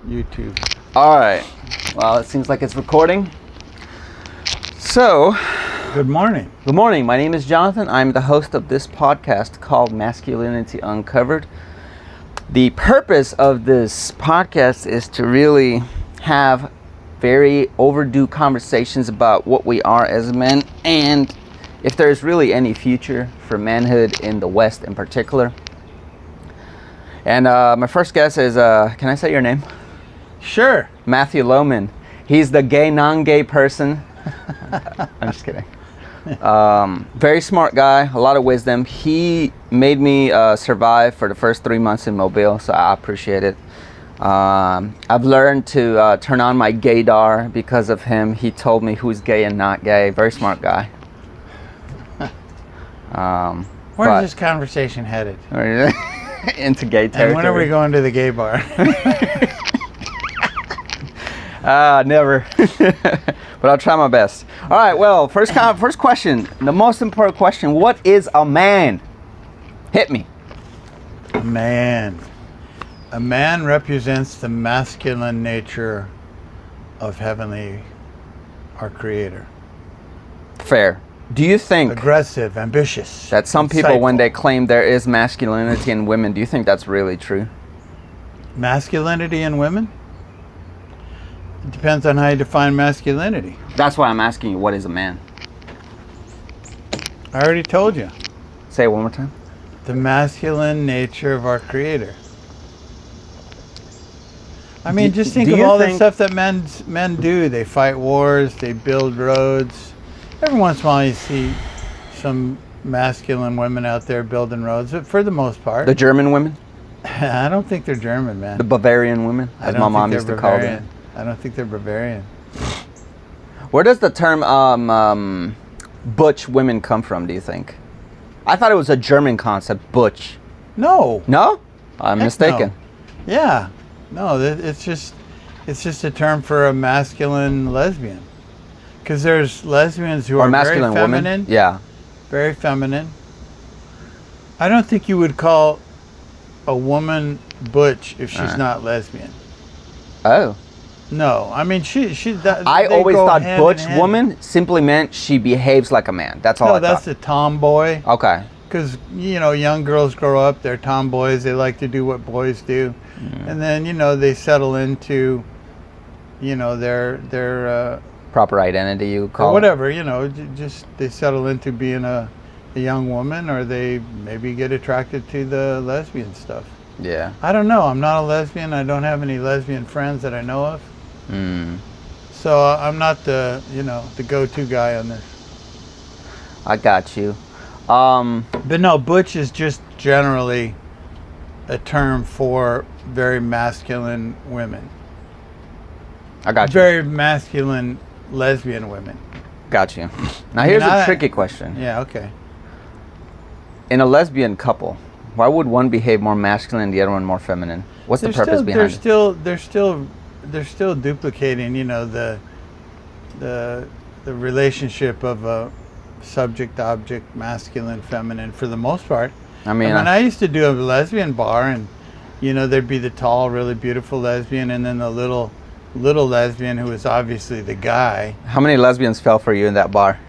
YouTube. All right. Well, it seems like it's recording. So, Good morning. good morning. My name is Jonathan. I'm the host of this podcast called Masculinity Uncovered. The purpose of this podcast is to really have very overdue conversations about what we are as men and if there's really any future for manhood in the West in particular. And my first guest is, can I say your name? Sure. Matthew Lohmann. He's the gay, non-gay person. I'm just kidding. Very smart guy, a lot of wisdom. He made me survive for the first 3 months in Mobile, so I appreciate it. I've learned to turn on my gaydar because of him. He told me who's gay and not gay. Very smart guy. Where's this conversation headed? Into gay territory. And when are we going to the gay bar? Never. But I'll try my best. All right, well, first question, the most important question. What is a man? Hit me. A man. A man represents the masculine nature of Heavenly, our Creator. Fair. Do you think Aggressive, ambitious. that some people, when insightful. they claim there is masculinity in women, do you think that's really true? Masculinity in women? It depends on how you define masculinity. That's why I'm asking you, what is a man? I already told you. Say it one more time. The masculine nature of our Creator. I mean, just think do of you all the think- stuff that men do. They fight wars, they build roads. Every once in a while you see some masculine women out there building roads, but for the most part. The German women? I don't think they're German, man. The Bavarian women, I as don't my think mom they're used to call Bavarian. them. I don't think they're Bavarian. Where does the term butch women come from, do you think? I thought it was a German concept, butch. No. No? I'm Heck mistaken. no. Yeah. No, it's just a term for a masculine lesbian. Because there's lesbians who Or are masculine very woman? feminine. Yeah. Very feminine. I don't think you would call a woman butch if she's not lesbian. Oh. No, I mean I they always go thought hand in butch hand. woman simply meant she behaves like a man. That's all No, I that's thought. a tomboy. Okay. Because young girls grow up, they're tomboys. They like to do what boys do, and then they settle into, their Proper identity, you or call it. whatever. Just they settle into being a young woman, or they maybe get attracted to the lesbian stuff. Yeah. I don't know. I'm not a lesbian. I don't have any lesbian friends that I know of. So I'm not the go-to guy on this. I got you. But no, butch is just generally a term for very masculine women. I got you. Very masculine lesbian women. Got you. Now here's I- a tricky question. Yeah, okay. In a lesbian couple, why would one behave more masculine and the other one more feminine? What's the purpose behind it? They're still duplicating, the relationship of a subject object, masculine, feminine, for the most part. I mean, when I used to do a lesbian bar, and there'd be the tall, really beautiful lesbian, and then the little lesbian who was obviously the guy. how many lesbians fell for you in that bar?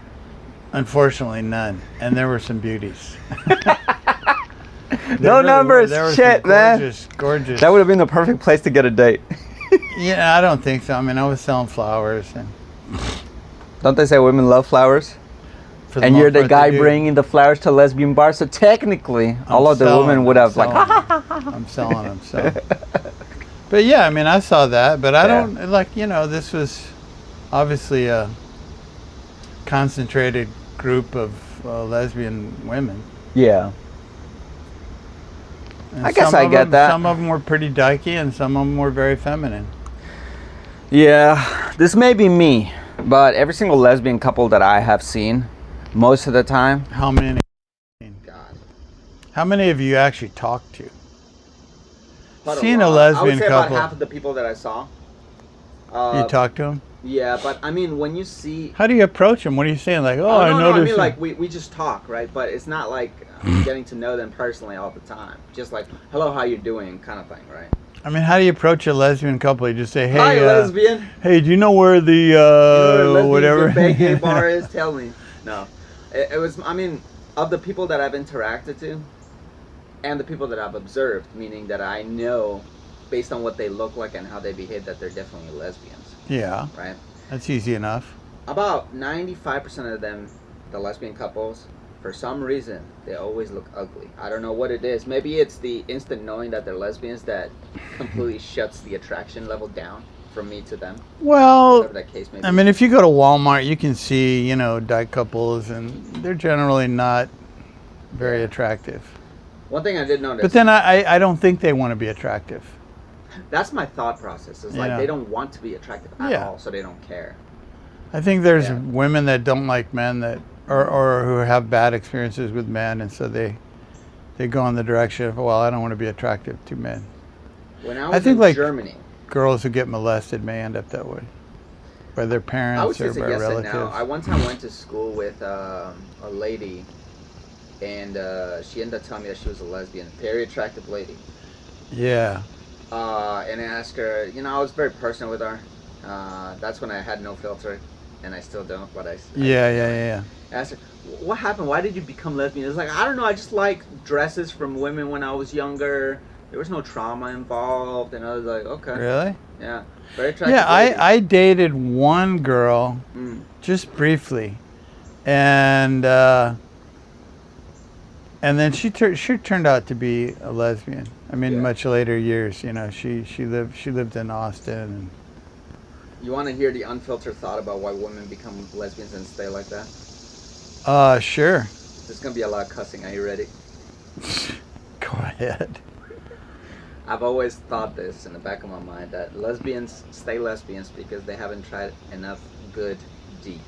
Unfortunately, none, and there were some beauties. No numbers, There were shit, some man. gorgeous. That would have been the perfect place to get a date. Yeah, I don't think so. I mean, I was selling flowers, and Don't they say women love flowers? for And most you're the part, guy they do. bringing the flowers to lesbian bars, so technically, all of the women would have like, I'm selling them. So, but yeah, I mean, I saw that, but I Yeah. don't this was obviously a concentrated group of lesbian women. yeah. And I guess some I of get them- that. Some of them were pretty dykey, and some of them were very feminine. Yeah, this may be me, but every single lesbian couple that I have seen, most of the time, How many? How many of you actually talked to? Seeing a lesbian couple. of the people that I saw. You talk to them? Yeah, but I mean, when you see... How do you approach them? What are you saying? Like, I no, noticed. I mean, like, we just talk, right? But it's not like I'm getting to know them personally all the time. Just like, hello, how you doing, kind of thing, right? I mean, how do you approach a lesbian couple? You just say, "Hey, Hi, lesbian. Hey, do you know where the You know where lesbian whatever gay bar is? Tell me." No, it was. I mean, of the people that I've interacted to, and the people that I've observed, meaning that I know, based on what they look like and how they behave, that they're definitely lesbians. Yeah, Right. that's easy enough. About 95% of them, the lesbian couples, for some reason, they always look ugly. I don't know what it is. Maybe it's the instant knowing that they're lesbians that completely shuts the attraction level down from me to them. Well, Whatever that case may be. I mean, if you go to Walmart, you can see, dyke couples, and they're generally not very attractive. One thing I did notice. But then I don't think they want to be attractive. That's my thought process. It's like they don't want to be attractive at all, so they don't care. I think there's women that don't like men that, or who have bad experiences with men, and so they go in the direction of, well, I don't want to be attractive to men. When I was in Germany, girls who get molested may end up that way, by their parents or by relatives. I one time went to school with a lady, and she ended up telling me that she was a lesbian, very attractive lady. Yeah. And I asked her, I was very personal with her. That's when I had no filter, and I still don't, but I asked her, what happened? Why did you become lesbian? It's like, I don't know, I just like dresses from women when I was younger. There was no trauma involved, and I was like, okay. Really? Yeah. Very attractive. Yeah, I dated one girl just briefly, and then she turned out to be a lesbian. I mean, much later years, she lived in Austin. And you want to hear the unfiltered thought about why women become lesbians and stay like that? Sure. There's gonna be a lot of cussing. Are you ready? Go ahead. I've always thought this in the back of my mind, that lesbians stay lesbians because they haven't tried enough good D.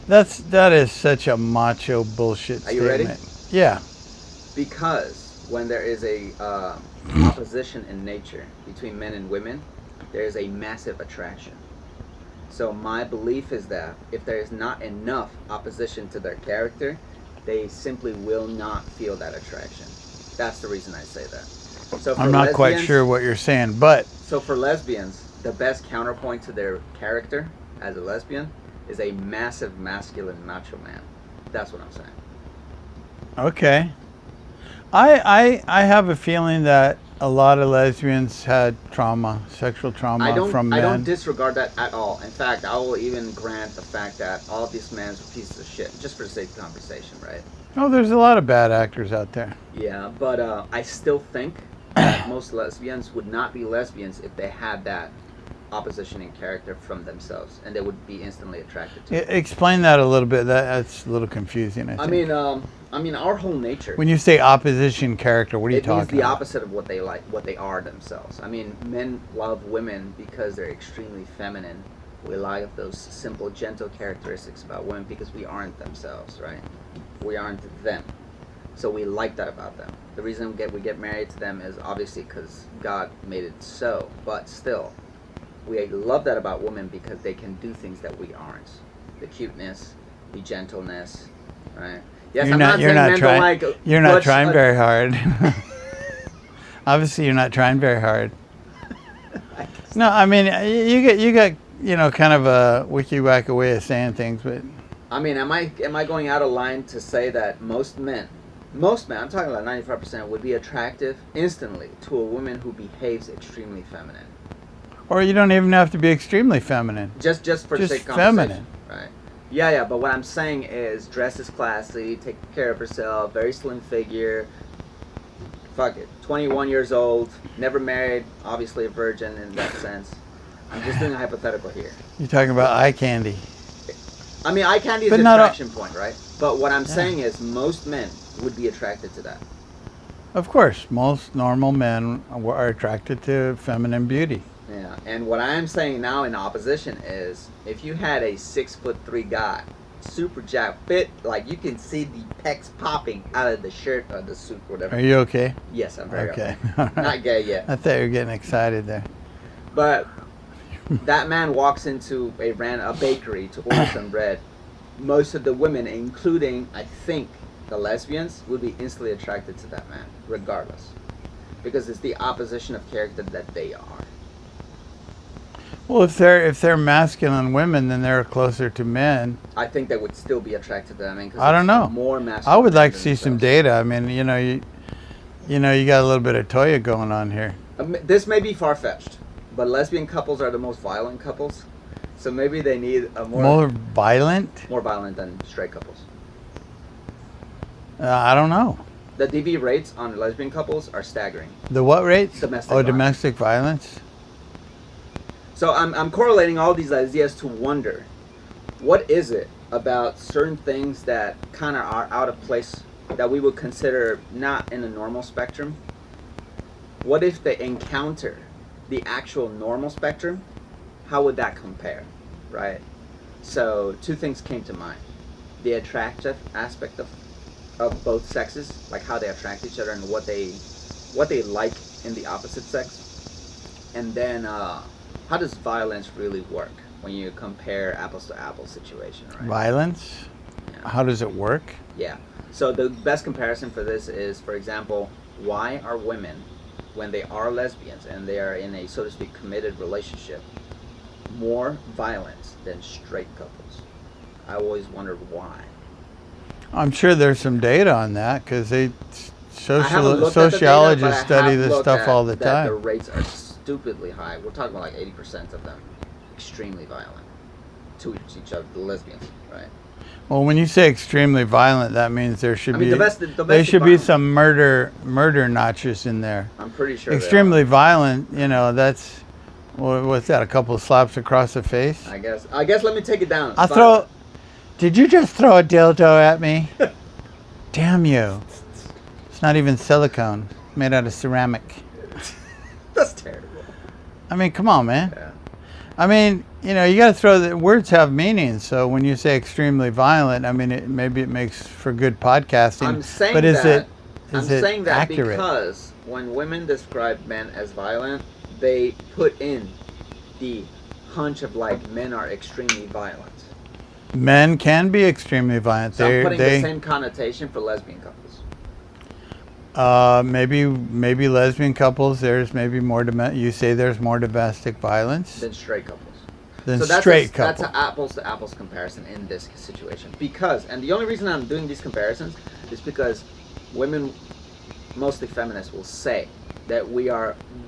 That is such a macho bullshit statement. Are you ready? Yeah. Because when there is a opposition in nature between men and women, there is a massive attraction. So my belief is that if there is not enough opposition to their character, they simply will not feel that attraction. That's the reason I say that. So I'm not quite sure what you're saying, but... So for lesbians, the best counterpoint to their character as a lesbian is a massive masculine macho man. That's what I'm saying. Okay. I have a feeling that a lot of lesbians had trauma, sexual trauma from men. I don't disregard that at all. In fact, I will even grant the fact that all of these men are pieces of shit, just for the sake of conversation, right? Oh, there's a lot of bad actors out there. Yeah, but I still think that most lesbians would not be lesbians if they had that opposition in character from themselves, and they would be instantly attracted to it. Explain that a little bit. That's a little confusing, I think. I mean, our whole nature. When you say opposition character, what are you talking about? It means the opposite of what they like, what they are themselves. I mean, men love women because they're extremely feminine. We like those simple, gentle characteristics about women because we aren't themselves, right? We aren't them. So we like that about them. The reason we get married to them is obviously because God made it so, but still, we love that about women because they can do things that we aren't. The cuteness, the gentleness, right? Yes, you're not trying very hard. Obviously, you're not trying very hard. No, I mean, you got kind of a wiki-wacka way of saying things, but I mean, am I going out of line to say that most men, I'm talking about 95%, would be attractive instantly to a woman who behaves extremely feminine? Or you don't even have to be extremely feminine. Just for the sake of conversation, feminine, right? Yeah. But what I'm saying is, dresses classy, take care of herself, very slim figure. Fuck it, 21 years old, never married, obviously a virgin in that sense. I'm just doing a hypothetical here. You're talking about eye candy. I mean, eye candy is an attraction point, right? But what I'm saying is, most men would be attracted to that. Of course, most normal men are attracted to feminine beauty. Yeah, and what I am saying now in opposition is, if you had a 6'3" guy, super jacked, fit, like you can see the pecs popping out of the shirt or the suit, whatever. Are you okay? Yes, I'm very okay. Right. Not gay yet. I thought you were getting excited there. But that man walks into a bakery to order some bread. Most of the women, including, I think, the lesbians, would be instantly attracted to that man, regardless. because it's the opposition of character that they are. Well, if they're masculine women, then they're closer to men. I think they would still be attracted to them. I mean, 'cause I don't it's know. More masculine. I would like to than see some themselves. data. I mean, you got a little bit of Toya going on here. This may be far-fetched, but lesbian couples are the most violent couples. So maybe they need a More violent? more violent than straight couples. I don't know. The DV rates on lesbian couples are staggering. The what rates? Domestic Oh, violence. domestic violence. So I'm correlating all these ideas to wonder, what is it about certain things that kind of are out of place that we would consider not in the normal spectrum? What if they encounter the actual normal spectrum? How would that compare, right? So two things came to mind. The attractive aspect of both sexes, like how they attract each other and what they like in the opposite sex. And then how does violence really work when you compare apples to apples situation, right? Violence? Yeah. How does it work? Yeah. So the best comparison for this is, for example, why are women, when they are lesbians and they are in a, so to speak, committed relationship, more violent than straight couples? I always wondered why. I'm sure there's some data on that because I haven't looked at the data, sociologists but I study have this looked stuff at all the that The time. rates are stupidly high. We're talking about like 80% of them extremely violent to each other, the lesbians, right? Well, when you say extremely violent, that means there should I mean, be domestic there should be violence. some murder notches in there. I'm pretty sure. they Extremely violent, that's what's that? A couple of slaps across the face. are. I guess. Let me take it down. I throw. Did you just throw a dildo at me? Damn you! It's not even silicone. It's made out of ceramic. That's terrible. I mean, come on, man. Yeah. I mean, you got to throw the words have meaning. So when you say extremely violent, I mean, maybe it makes for good podcasting. I'm saying but is that. Is I'm it saying that accurate? because when women describe men as violent, they put in the hunch of like men are extremely violent. Men can be extremely violent. So I'm putting the same connotation for lesbian couples. Maybe lesbian couples. There's maybe more. You say there's more domestic violence Than straight couples. than So straight couples. That's an apples to apples comparison in this situation. Because, and the only reason I'm doing these comparisons is because women, mostly feminists, will say that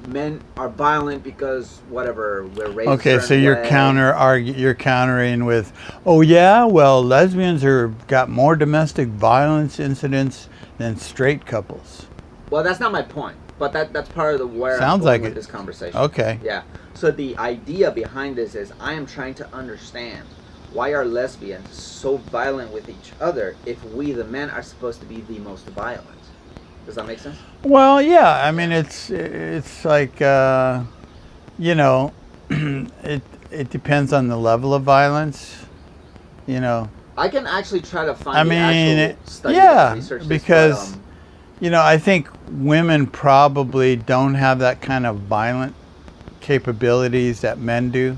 men are violent because whatever, we're raised. Okay, so you're way. you're countering with, oh yeah, well lesbians got more domestic violence incidents than straight couples. Well, that's not my point, but that's part of the where Sounds I'm going like with it. this conversation. Okay. Yeah. So the idea behind this is I am trying to understand why are lesbians so violent with each other if we, the men, are supposed to be the most violent. Does that make sense? Well, yeah. I mean, it's like it depends on the level of violence. I can actually try to find I the mean, actual study yeah, that researches, because I think women probably don't have that kind of violent capabilities that men do.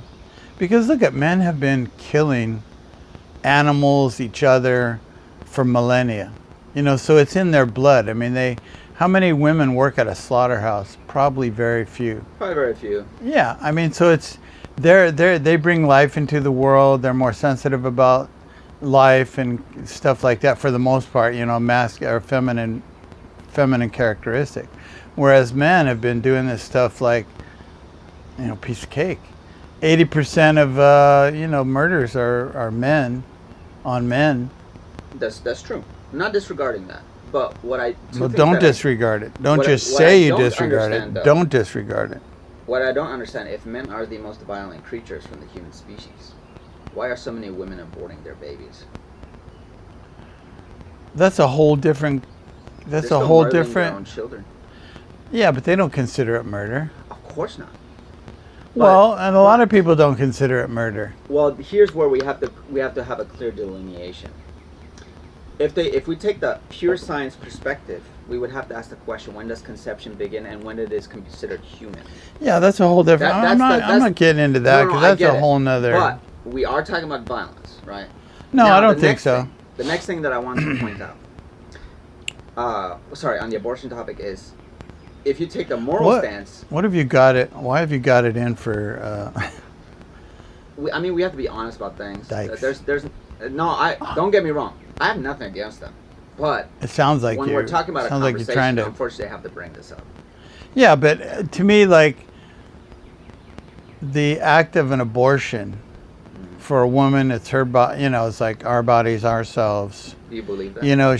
Because look at men have been killing animals, each other for millennia. So it's in their blood. I mean, how many women work at a slaughterhouse? Probably very few. probably very few. Yeah, I mean, so it's they bring life into the world. They're more sensitive about life and stuff like that for the most part. Or feminine characteristic. Whereas men have been doing this stuff like, piece of cake. 80% of murders are men on men. That's true. I'm not disregarding that, but Don't disregard it. Don't just say you disregard it. Don't disregard it. What I don't understand, if men are the most violent creatures from the human species, why are so many women aborting their babies? That's a whole different. That's a whole different. Their own children. Yeah, but they don't consider it murder. Of course not. Well, and a lot of people don't consider it murder. Well, here's where we have to have a clear delineation. If we take the pure science perspective, we would have to ask the question: when does conception begin, and when it is considered human? Yeah, that's a whole different. I'm not getting into that because that's a whole nother. But we are talking about violence, right? No, I don't think so. The next thing that I want to point out, on the abortion topic is if you take the moral stance, what have you got it? Why have you got it in for? we have to be honest about things. Dykes. Don't get me wrong. I have nothing against them, but It sounds like when we're talking about a sounds like conversation, you're trying to. unfortunately, I have to bring this up. Yeah, but to me, like the act of an abortion for a woman, it's her body. You know, it's like our bodies, ourselves. Do you believe that? You know,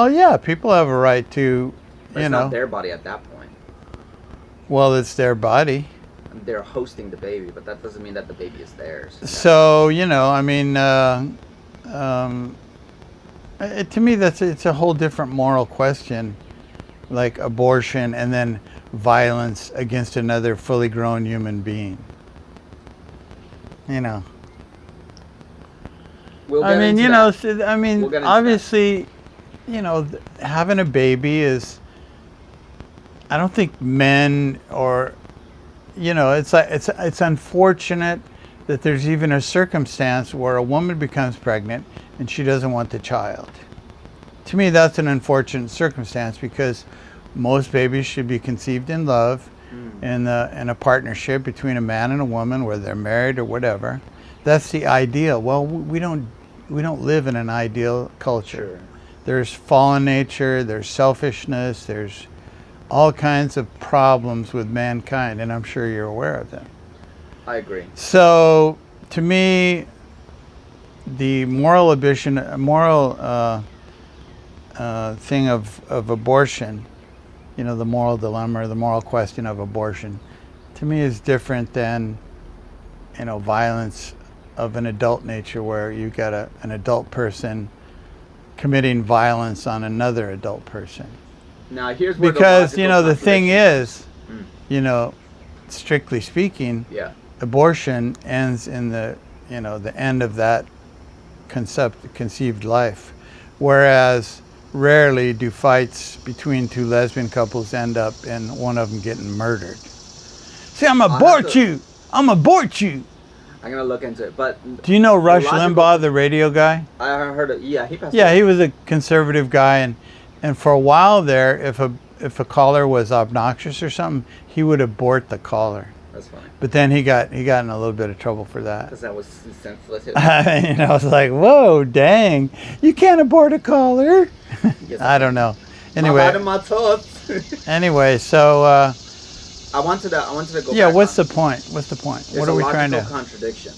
yeah, people have a right to, But it's not their body at that point. Well, it's their body. They're hosting the baby, but that doesn't mean that the baby is theirs. So, you know, I mean, to me, it's a whole different moral question, like abortion and then violence against another fully grown human being. You know. We'll I mean, get you into know, that. I mean, We'll get into obviously, you know, having a baby is. I don't think men or, you know, it's unfortunate that there's even a circumstance where a woman becomes pregnant and she doesn't want the child. To me, that's an unfortunate circumstance because most babies should be conceived in love, in a partnership between a man and a woman, whether they're married or whatever. That's the ideal. Well, we don't live in an ideal culture. Sure. There's fallen nature. There's selfishness. There's all kinds of problems with mankind, and I'm sure you're aware of them. I agree. So, to me, the moral thing of abortion, you know, the moral dilemma or the moral question of abortion, to me is different than, you know, violence of an adult nature where you got an adult person committing violence on another adult person. Now here's where because you know the thing is, Mm. you know, strictly speaking, Yeah. abortion ends in the end of that conceived life, whereas rarely do fights between two lesbian couples end up in one of them getting murdered. See, I'm abort you. I'm gonna look into it, but do you know Rush Limbaugh, the radio guy? I heard it. Yeah, he passed. Yeah, he was a conservative guy, and for a while there, if a caller was obnoxious or something, he would abort the caller. That's funny. But then he got in a little bit of trouble for that. Because that was senseless. You know, I was like, whoa, dang, you can't abort a caller. I don't know. Anyway, my thoughts. anyway, so I wanted to go. yeah, back what's on. the point? What's the point? There's What are we trying to? There's a logical contradiction,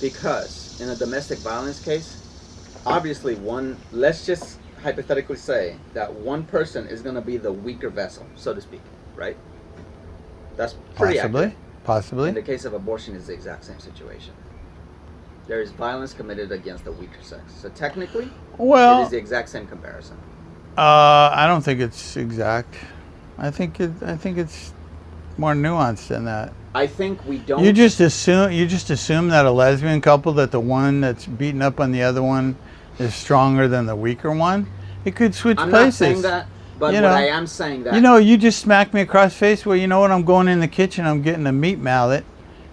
because in a domestic violence case, obviously let's just hypothetically say that one person is going to be the weaker vessel, so to speak, right? That's pretty accurate. Possibly. In the case of abortion, it's the exact same situation. There is violence committed against the weaker sex. So technically, it is the exact same comparison. I don't think it's exact. I think it's more nuanced than that. I think we don't. You just assume that a lesbian couple, that the one that's beating up on the other one is stronger than the weaker one. It could switch I'm places. not saying that, but You what know, I am saying that. You know, you just smacked me across the face. Well, you know what? I'm going in the kitchen. I'm getting a meat mallet,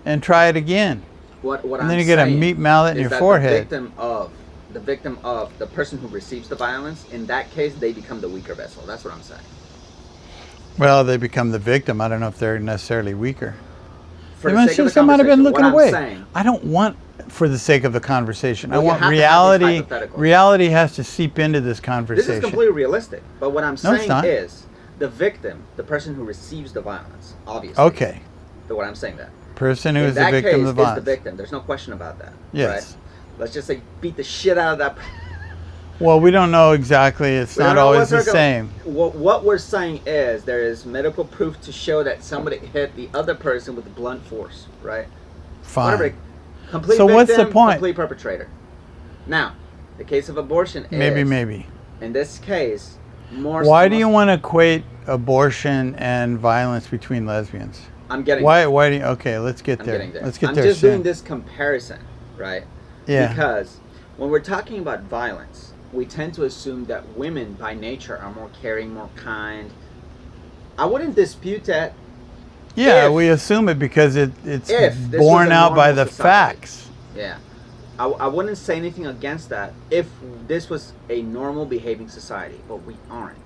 and try it again. What and then you get a meat mallet in your forehead. The victim of the person who receives the violence, in that case, they become the weaker vessel. That's what I'm saying. Well, they become the victim. I don't know if they're necessarily weaker. For the sake of the They might have been looking conversation, what I'm away. saying- I don't want, for the sake of the conversation, Well, I you want have to have reality. these hypotheticals. Reality has to seep into this This conversation. is completely realistic. But what I'm No, it's saying not. is the victim, the person who receives the violence, obviously. Okay. So what I'm saying that. Person who In is the that victim case, of the is the violence. victim. There's no question about that. Yes. Right? Let's just say beat the shit out of that. Well, we don't know exactly. It's We not don't know always what the same. What we're saying is there is medical proof to show that somebody hit the other person with blunt force, right? Fine. Whatever. Complete So victim, what's the point? Complete perpetrator. Now, the case of abortion is Maybe. in this case more. Why do you want to equate abortion and violence between lesbians? I'm getting. Why do you? Okay, let's get I'm there. getting there. Let's get I'm there just soon. doing this comparison, right? Yeah. Because when we're talking about violence, we tend to assume that women by nature are more caring, more kind. I wouldn't dispute that. Yeah, if- we assume it because it's if this borne was a out by normal the society. facts. Yeah. I wouldn't say anything against that if this was a normal behaving society, but we aren't.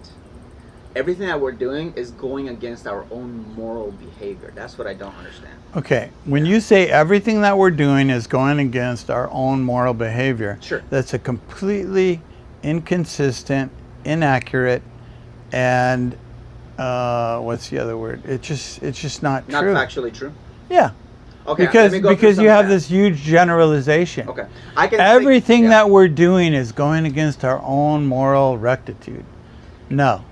everything that we're doing is going against our own moral behavior. That's what I don't understand. Okay, when you say everything that we're doing is going against our own moral behavior, Sure. that's a completely inconsistent, inaccurate, and what's the other word? It's just not Not true. factually true. Yeah. Okay. Because let me go through because some you have facts. this huge generalization. Okay. I can Everything yeah. that we're doing is going against our own moral rectitude. No.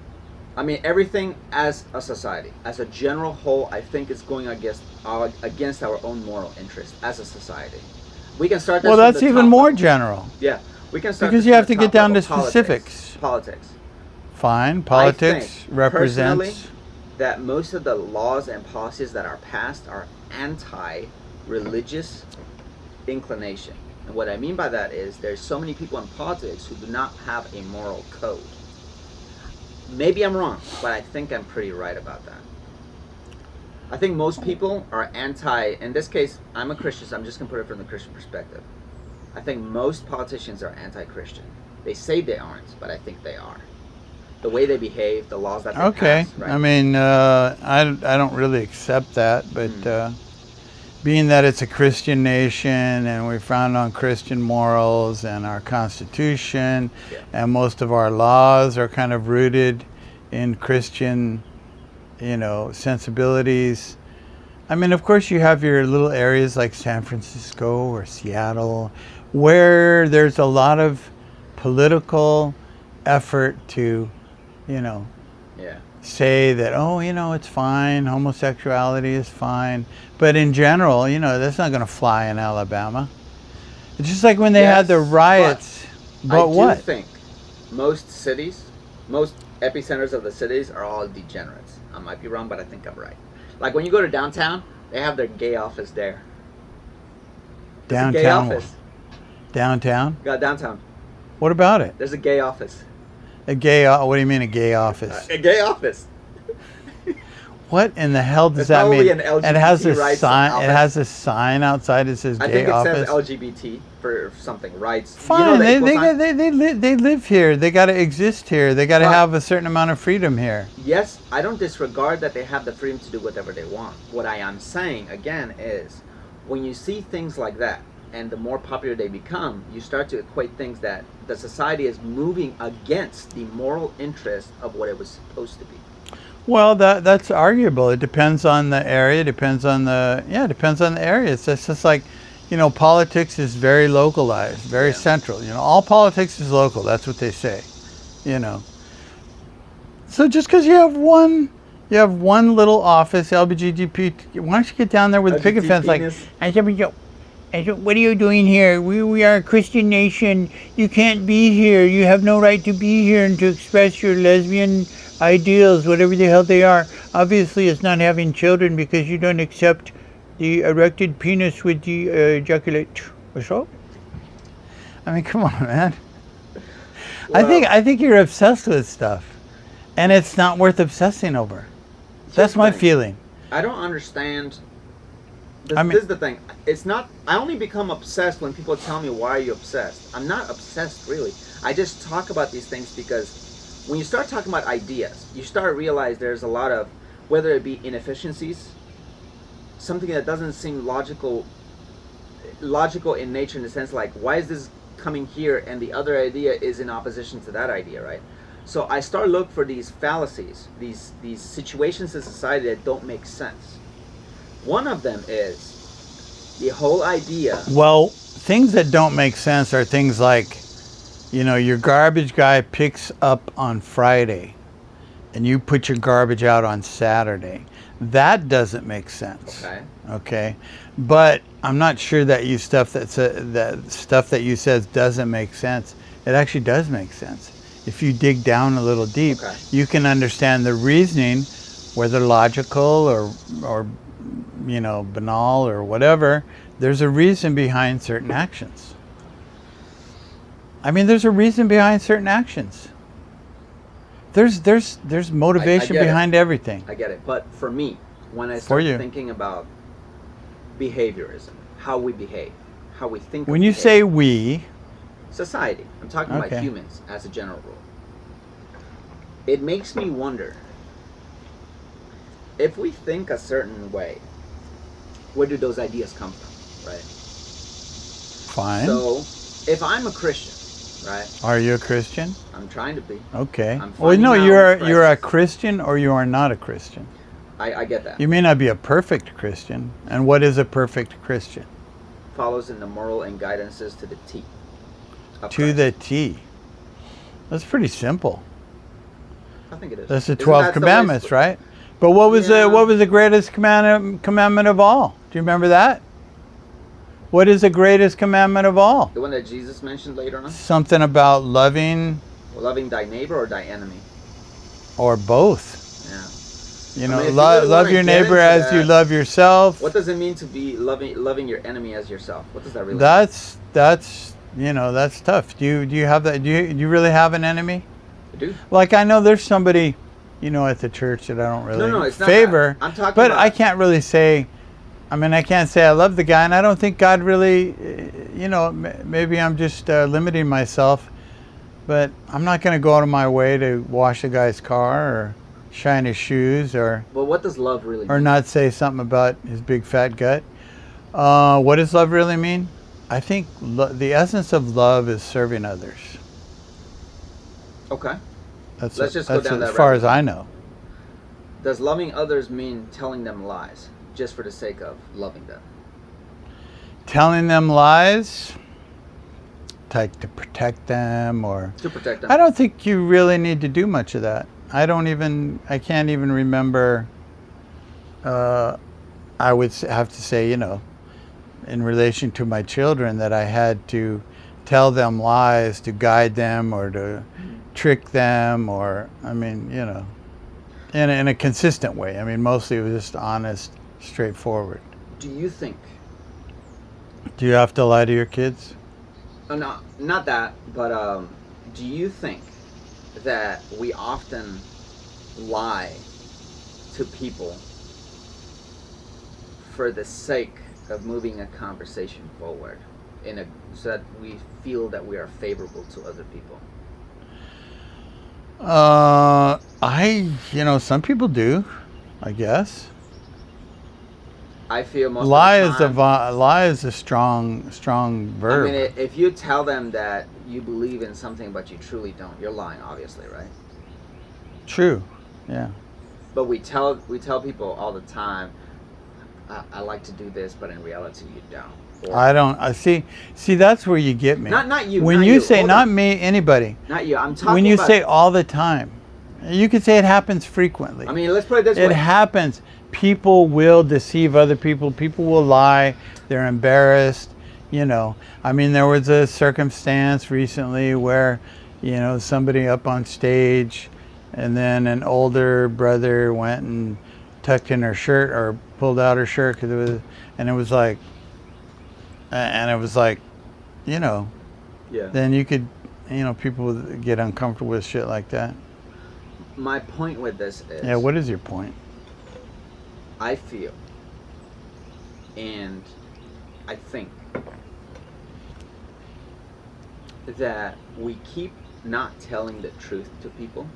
I mean, everything as a society, as a general whole, I think is going against our own moral interest as a society. We can start. This Well, from that's the even top more level. general. Yeah, we can start Because this you from have the to get top down to level. specifics. Politics. Fine. I Politics think, represents. personally, that most of the laws and policies that are passed are anti-religious inclination. And what I mean by that is there's so many people in politics who do not have a moral code. Maybe I'm wrong, but I think I'm pretty right about that. I think most people are in this case, I'm a Christian, so I'm just going to put it from the Christian perspective. I think most politicians are anti-Christian. They say they aren't, but I think they are. The way they behave, the laws that they Okay. pass, right? I mean, I don't really accept that, but being that it's a Christian nation and we found on Christian morals and our Constitution, and most of our laws are kind of rooted in Christian, sensibilities. I mean, of course, you have your little areas like San Francisco or Seattle, where there's a lot of political effort to, say that, it's fine, homosexuality is fine. But in general, that's not going to fly in Alabama. It's just like when they had the riots. But what? I do think most cities, most epicenters of the cities are all degenerates. I might be wrong, but I think I'm right. Like when you go to downtown, they have their gay office there. There's Downtown? a gay office. Downtown? Yeah, downtown. What about it? There's a gay office. What do you mean a gay office? A gay office. What in the hell does It's that probably mean? an LGBT It has a rights sign. office. It has a sign outside that says I gay think it office. says LGBT for something, rights. Fine, You know they live here. They got to exist here. They got to But- have a certain amount of freedom here. Yes, I don't disregard that they have the freedom to do whatever they want. What I am saying, again, is when you see things like that, and the more popular they become, you start to equate things that the society is moving against the moral interest of what it was supposed to be. Well, that's arguable. It depends on the area. Depends on the area. It's just like, politics is very localized, very central. All politics is local. That's what they say. So just because you have one little office, LBGTP, why don't you get down there with a picket fence like, what are you doing here? We are a Christian nation. You can't be here. You have no right to be here and to express your lesbian ideals, whatever the hell they are. Obviously, it's not having children because you don't accept the erected penis with the ejaculate. What's up? I mean, come on, man. Well, I think you're obsessed with stuff, and it's not worth obsessing over. That's my feeling. I don't understand. This is the thing. It's not. I only become obsessed when people tell me, why are you obsessed? I'm not obsessed, really. I just talk about these things because when you start talking about ideas, you start to realize there's a lot of, whether it be inefficiencies, something that doesn't seem logical in nature, in the sense like, why is this coming here and the other idea is in opposition to that idea, right? So I start to look for these fallacies, these situations in society that don't make sense. One of them is the whole idea. Well, things that don't make sense are things like, your garbage guy picks up on Friday and you put your garbage out on Saturday. That doesn't make sense. Okay. But I'm not sure that that stuff that you said doesn't make sense. It actually does make sense. If you dig down a little deep, you can understand the reasoning, whether logical or banal or whatever. There's a reason behind certain actions. I mean, there's a reason behind certain actions. There's motivation behind everything. I get it. But for me, when I start thinking about behaviorism, how we behave, how we think. When you say we, society, I'm talking about humans as a general rule. it makes me wonder, if we think a certain way, where do those ideas come from, right? Fine. So, if I'm a Christian, right? Are you a Christian? I'm trying to be. Okay. I'm Well, finding no, out you're a Christ. Christian or you are not a Christian. I get that. You may not be a perfect Christian. And what is a perfect Christian? Follows in the moral and guidances to the T. of To Christ. the T. That's pretty simple. I think it is. That's the Isn't 12 that the way commandments, it's- right? But what was Yeah. the greatest commandment of all? Do you remember that? What is the greatest commandment of all? The one that Jesus mentioned later on? Something about loving Loving thy neighbor or thy enemy? or both. Yeah. You I know, mean, if you really love wanna your get neighbor into as you that, love yourself. What does it mean to be loving your enemy as yourself? What does that really mean? That's that's tough. Do you have that? Do you really have an enemy? I do. Like I know there's somebody, at the church that I don't really No, it's not favor. that. I'm talking but about... I can't really say. I mean, I can't say I love the guy, and I don't think God really. Maybe I'm just limiting myself, but I'm not going to go out of my way to wash the guy's car or shine his shoes or Well, what does love really or mean? not say something about his big fat gut. What does love really mean? I think the essence of love is serving others. Okay. That's Let's just go that's down as that far rabbit as hole. I know. Does loving others mean telling them lies just for the sake of loving them? Telling them lies, like to protect them, or To protect them? I don't think you really need to do much of that. I can't even remember. I would have to say, in relation to my children, that I had to tell them lies to guide them or to trick them, or in a consistent way. I mean, mostly it was just honest, straightforward. Do you think... Do you have to lie to your kids? No, not that, but do you think that we often lie to people for the sake of moving a conversation forward so that we feel that we are favorable to other people? Some people do, I guess. I feel most Lie of the time... lie is a strong verb. I mean, if you tell them that you believe in something but you truly don't, you're lying, obviously, right? True. Yeah. But we tell people all the time, I like to do this, but in reality you don't. Or, I don't. I see. That's where you get me. Not you. When not you you. say Hold not on. me, anybody. Not you. I'm talking When you about... say all the time, you could say it happens frequently. I mean, let's put it this It way. happens. People will deceive other people. People will lie. They're embarrassed. I mean, there was a circumstance recently where, somebody up on stage, and then an older brother went and tucked in her shirt or pulled out her shirt because it was like, Yeah. then you could, people would get uncomfortable with shit like that. My point with this is... Yeah. What is your point? I feel, and I think, that we keep not telling the truth to people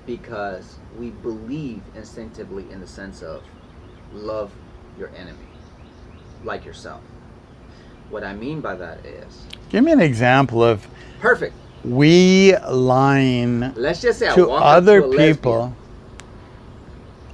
because we believe instinctively in the sense of love your enemy like yourself. What I mean by that is... Give me an example of Perfect. we lying Let's just say I to walk other up to a people. lesbian.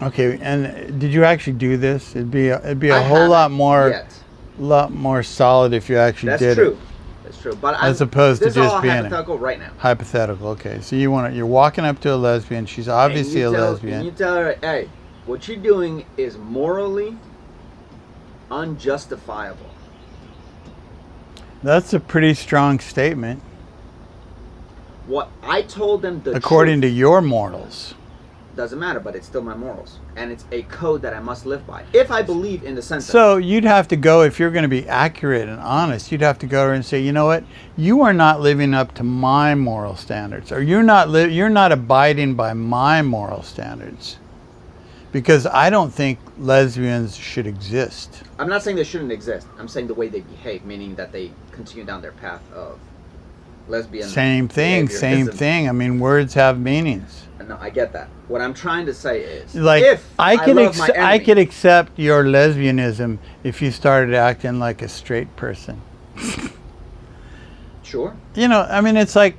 Okay, and did you actually do this? It'd be a I whole lot haven't yet. more solid if you actually That's did true. it. That's true. But As opposed to this is all just being hypothetical right now. hypothetical. Okay, so you're walking up to a lesbian. She's obviously a And lesbian. you tell her, hey, what you're doing is morally unjustifiable. That's a pretty strong statement, What I told them according to your morals. doesn't matter, but it's still my morals. And it's a code that I must live by. If I believe in the sense So you'd have to go, if you're going to be accurate and honest, you'd have to go to her and say, you know what, you are not living up to my moral standards, or you're not abiding by my moral standards, because I don't think lesbians should exist. I'm not saying they shouldn't exist. I'm saying the way they behave, meaning that they continue down their path of lesbian. Same thing. Same behaviorism. thing. I mean, words have meanings. No, I get that. What I'm trying to say is, Like, if I could love my I enemy, could accept your lesbianism if you started acting like a straight person. sure. You know, I mean, it's like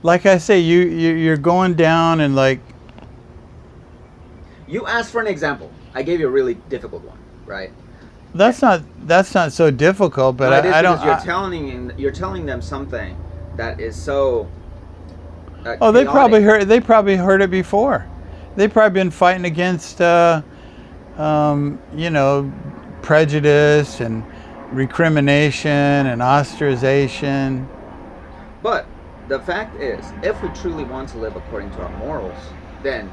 I say, you're going down and like. You asked for an example. I gave you a really difficult one, right? That's not so difficult, but No, it is I don't. because you're telling them something that is so. Oh, they probably chaotic. heard it before. They've probably been fighting against, you know, prejudice and recrimination and ostracization. But the fact is, if we truly want to live according to our morals, then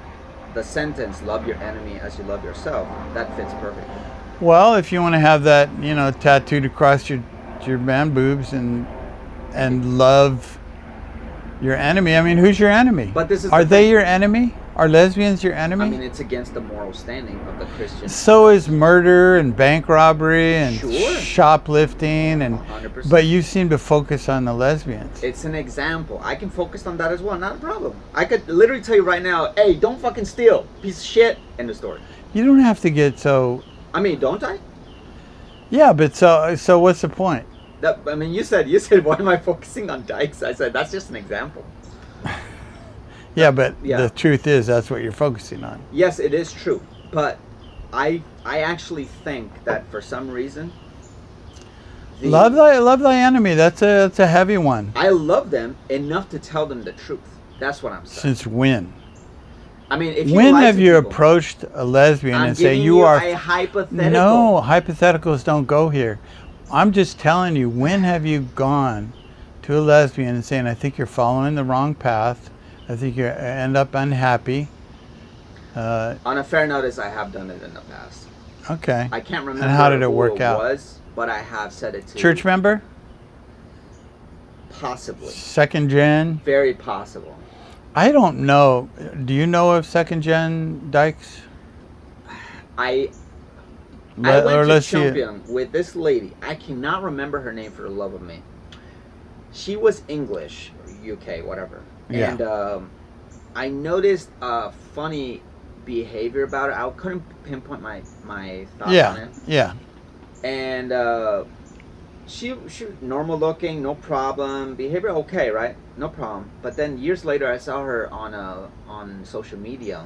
the sentence "love your enemy as you love yourself" that fits perfectly. Well, if you want to have that, you know, tattooed across your man boobs and love your enemy. I mean, who's your enemy? But this is Are the they thing. your enemy? Are lesbians your enemy? I mean, it's against the moral standing of the Christian. So is murder and bank robbery and Sure. shoplifting, and 100%. but you seem to focus on the lesbians. It's an example. I can focus on that as well. Not a problem. I could literally tell you right now, hey, don't fucking steal. Piece of shit. End of story. You don't have to get so. I mean, don't I? Yeah, but so what's the point? I mean, you said, why am I focusing on dykes? I said, that's just an example. Yeah, but Yeah. the truth is that's what you're focusing on. Yes, it is true. But I actually think that for some reason, Love thy enemy. That's a heavy one. I love them enough to tell them the truth. That's what I'm saying. Since when? I mean, if you When lie have to you people, approached a lesbian I'm and say giving you are? a hypothetical. No, hypotheticals don't go here. I'm just telling you, when have you gone to a lesbian and saying, I think you're following the wrong path. I think you end up unhappy. On a fair notice, I have done it in the past. Okay. I can't remember And how did it who work out? was, but I have said it to Church member? possibly. Second gen? Very possible. I don't know. Do you know of second gen dykes? I Or went to let's see it. Champion with this lady. I cannot remember her name for the love of me. She was English, or UK, whatever. Yeah. And I noticed a funny behavior about her. I couldn't pinpoint my thoughts on Yeah, it. yeah. And she was normal looking, no problem. Behavior okay, right? No problem. But then years later, I saw her on social media,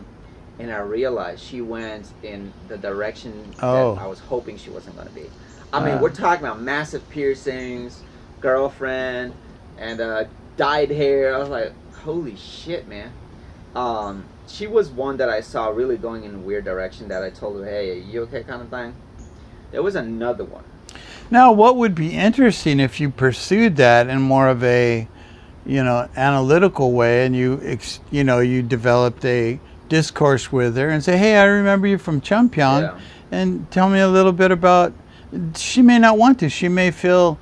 and I realized she went in the direction Oh. that I was hoping she wasn't going to be. I mean, we're talking about massive piercings, girlfriend, and dyed hair. I was like, holy shit, man. She was one that I saw really going in a weird direction that I told her, hey, are you okay, kind of thing. There was another one. Now, what would be interesting if you pursued that in more of a, you know, analytical way, and you developed a discourse with her and say, hey, I remember you from Champyong, Yeah. and tell me a little bit about. She may not want to. She may feel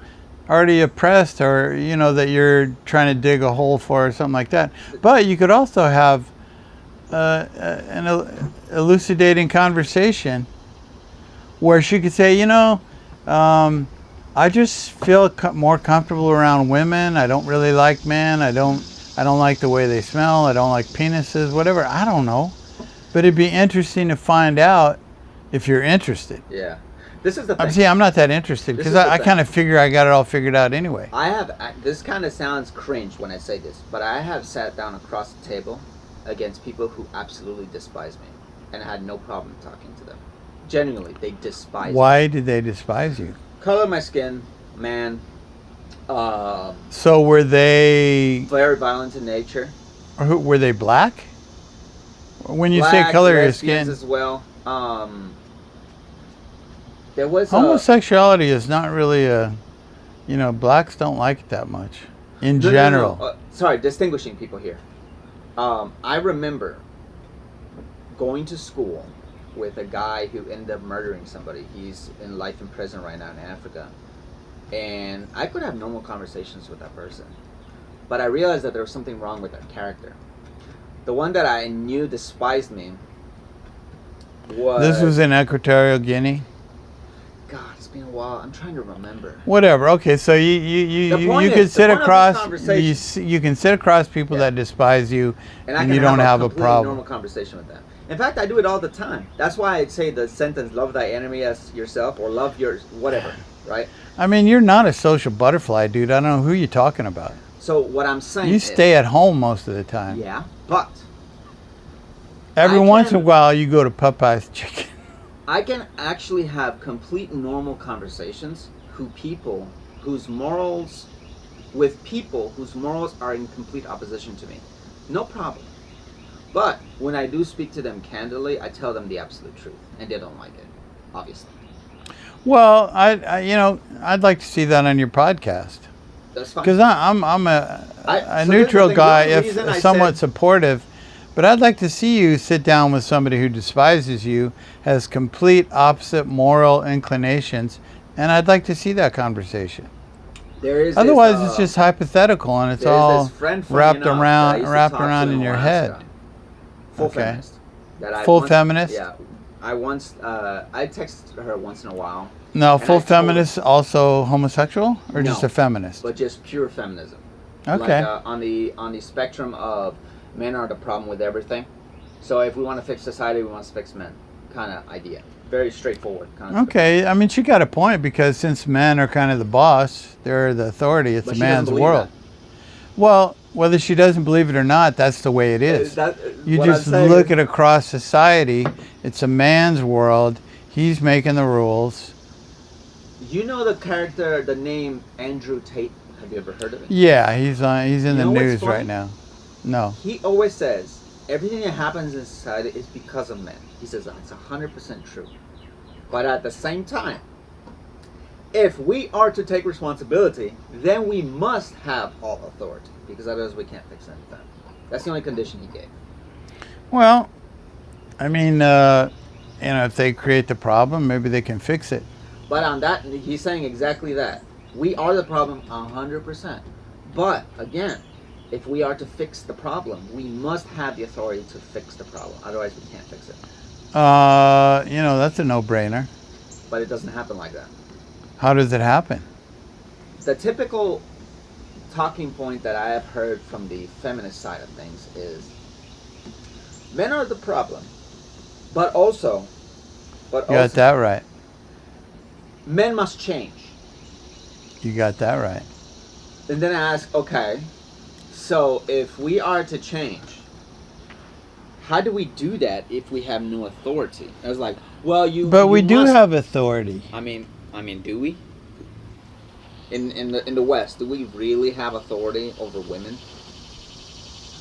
already oppressed, or you know that you're trying to dig a hole for her, or something like that. But you could also have an elucidating conversation where she could say, you know, I just feel more comfortable around women. I don't really like men. I don't like the way they smell. I don't like penises, whatever. I don't know. But it'd be interesting to find out if you're interested. Yeah. This is the thing. See, I'm not that interested This because is the I thing. kind of figure I got it all figured out anyway. This kind of sounds cringe when I say this, but I have sat down across the table against people who absolutely despise me, and I had no problem talking to them. Genuinely, they despise me. Why did they despise you? Color of my skin, man, So were they, very violent in nature. or were they black? When you say Black, color of your lesbians skin, as well. There was homosexuality is not really blacks don't like it that much in No, no, no, general. no. Sorry, distinguishing people here. I remember going to school with a guy who ended up murdering somebody. He's in life in prison right now in Africa. And I could have normal conversations with that person. But I realized that there was something wrong with that character. The one that I knew despised me was... This was in Equatorial Guinea. God, it's been a while. I'm trying to remember. Whatever. Okay, so you can sit across you can sit across people that despise you, and you don't have a problem. Normal conversation with them. In fact, I do it all the time. That's why I'd say the sentence "love thy enemy as yourself" or "love yours," whatever. Right? I mean, you're not a social butterfly, dude. I don't know who you're talking about. So what I'm saying you is, stay at home most of the time. Yeah, but every once in a while you go to Popeye's Chicken. I can actually have complete normal conversations with people whose morals are in complete opposition to me. No problem. But when I do speak to them candidly, I tell them the absolute truth, and they don't like it, obviously. Well, I'd like to see that on your podcast. That's fine. Because I'm a neutral guy, if somewhat supportive. But I'd like to see you sit down with somebody who despises you, has complete opposite moral inclinations, and I'd like to see that conversation. Otherwise, it's just hypothetical, and it's all wrapped around in your head. Full feminist. Feminist? Yeah. I text her once in a while. No, full feminist also homosexual, or just a feminist? But just pure feminism. Okay. Like, on the spectrum of men are the problem with everything. So if we want to fix society, we want to fix men, kind of idea. Very straightforward concept. Okay, I mean, she got a point, because since men are kind of the boss, they're the authority, it's a man's world. Well, whether she doesn't believe it or not, that's the way it is. You just look at across society, it's a man's world, he's making the rules. You know the character, the name Andrew Tate? Have you ever heard of it? Yeah, he's in the news right now. No. He always says, everything that happens in society is because of men. He says it's 100% true. But at the same time, if we are to take responsibility, then we must have all authority, because otherwise we can't fix anything. That's the only condition he gave. Well, I mean, if they create the problem, maybe they can fix it. But on that, he's saying exactly that. We are the problem 100%. But again, if we are to fix the problem, we must have the authority to fix the problem. Otherwise, we can't fix it. That's a no-brainer. But it doesn't happen like that. How does it happen? The typical talking point that I have heard from the feminist side of things is men are the problem, but also you got that right. Men must change. You got that right. And then I ask, okay, so if we are to change, how do we do that if we have no authority? I was like, well, But we do have authority. I mean, do we? In the West, do we really have authority over women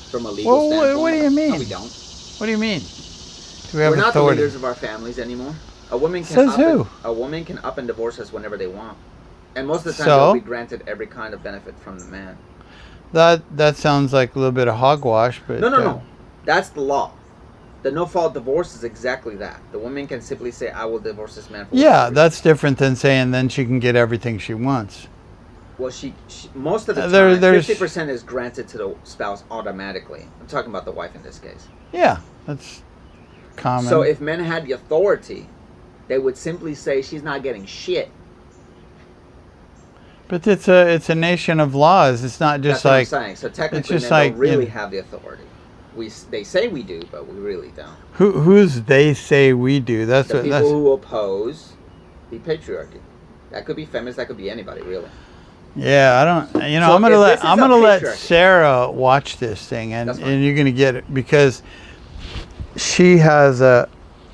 from a legal standpoint? What do you mean? No, we don't. What do you mean? Do we have We're not authority? the leaders of our families anymore. A woman can up and divorce us whenever they want, and most of the time they'll be granted every kind of benefit from the man. That sounds like a little bit of hogwash, but no. That's the law. The no-fault divorce is exactly that. The woman can simply say, "I will divorce this man." That's different than saying then she can get everything she wants. Well, she most of the time, 50% is granted to the spouse automatically. I'm talking about the wife in this case. Yeah, that's common. So if men had the authority, they would simply say she's not getting shit. But it's a nation of laws. It's not just That's what I'm saying. So technically, men don't really have the authority. They say we do, but we really don't. Who's they say we do? That's the people who oppose the patriarchy. That could be feminists. That could be anybody, really. Yeah, I don't. So I'm gonna let Sarah watch this thing, and you're gonna get it, because she has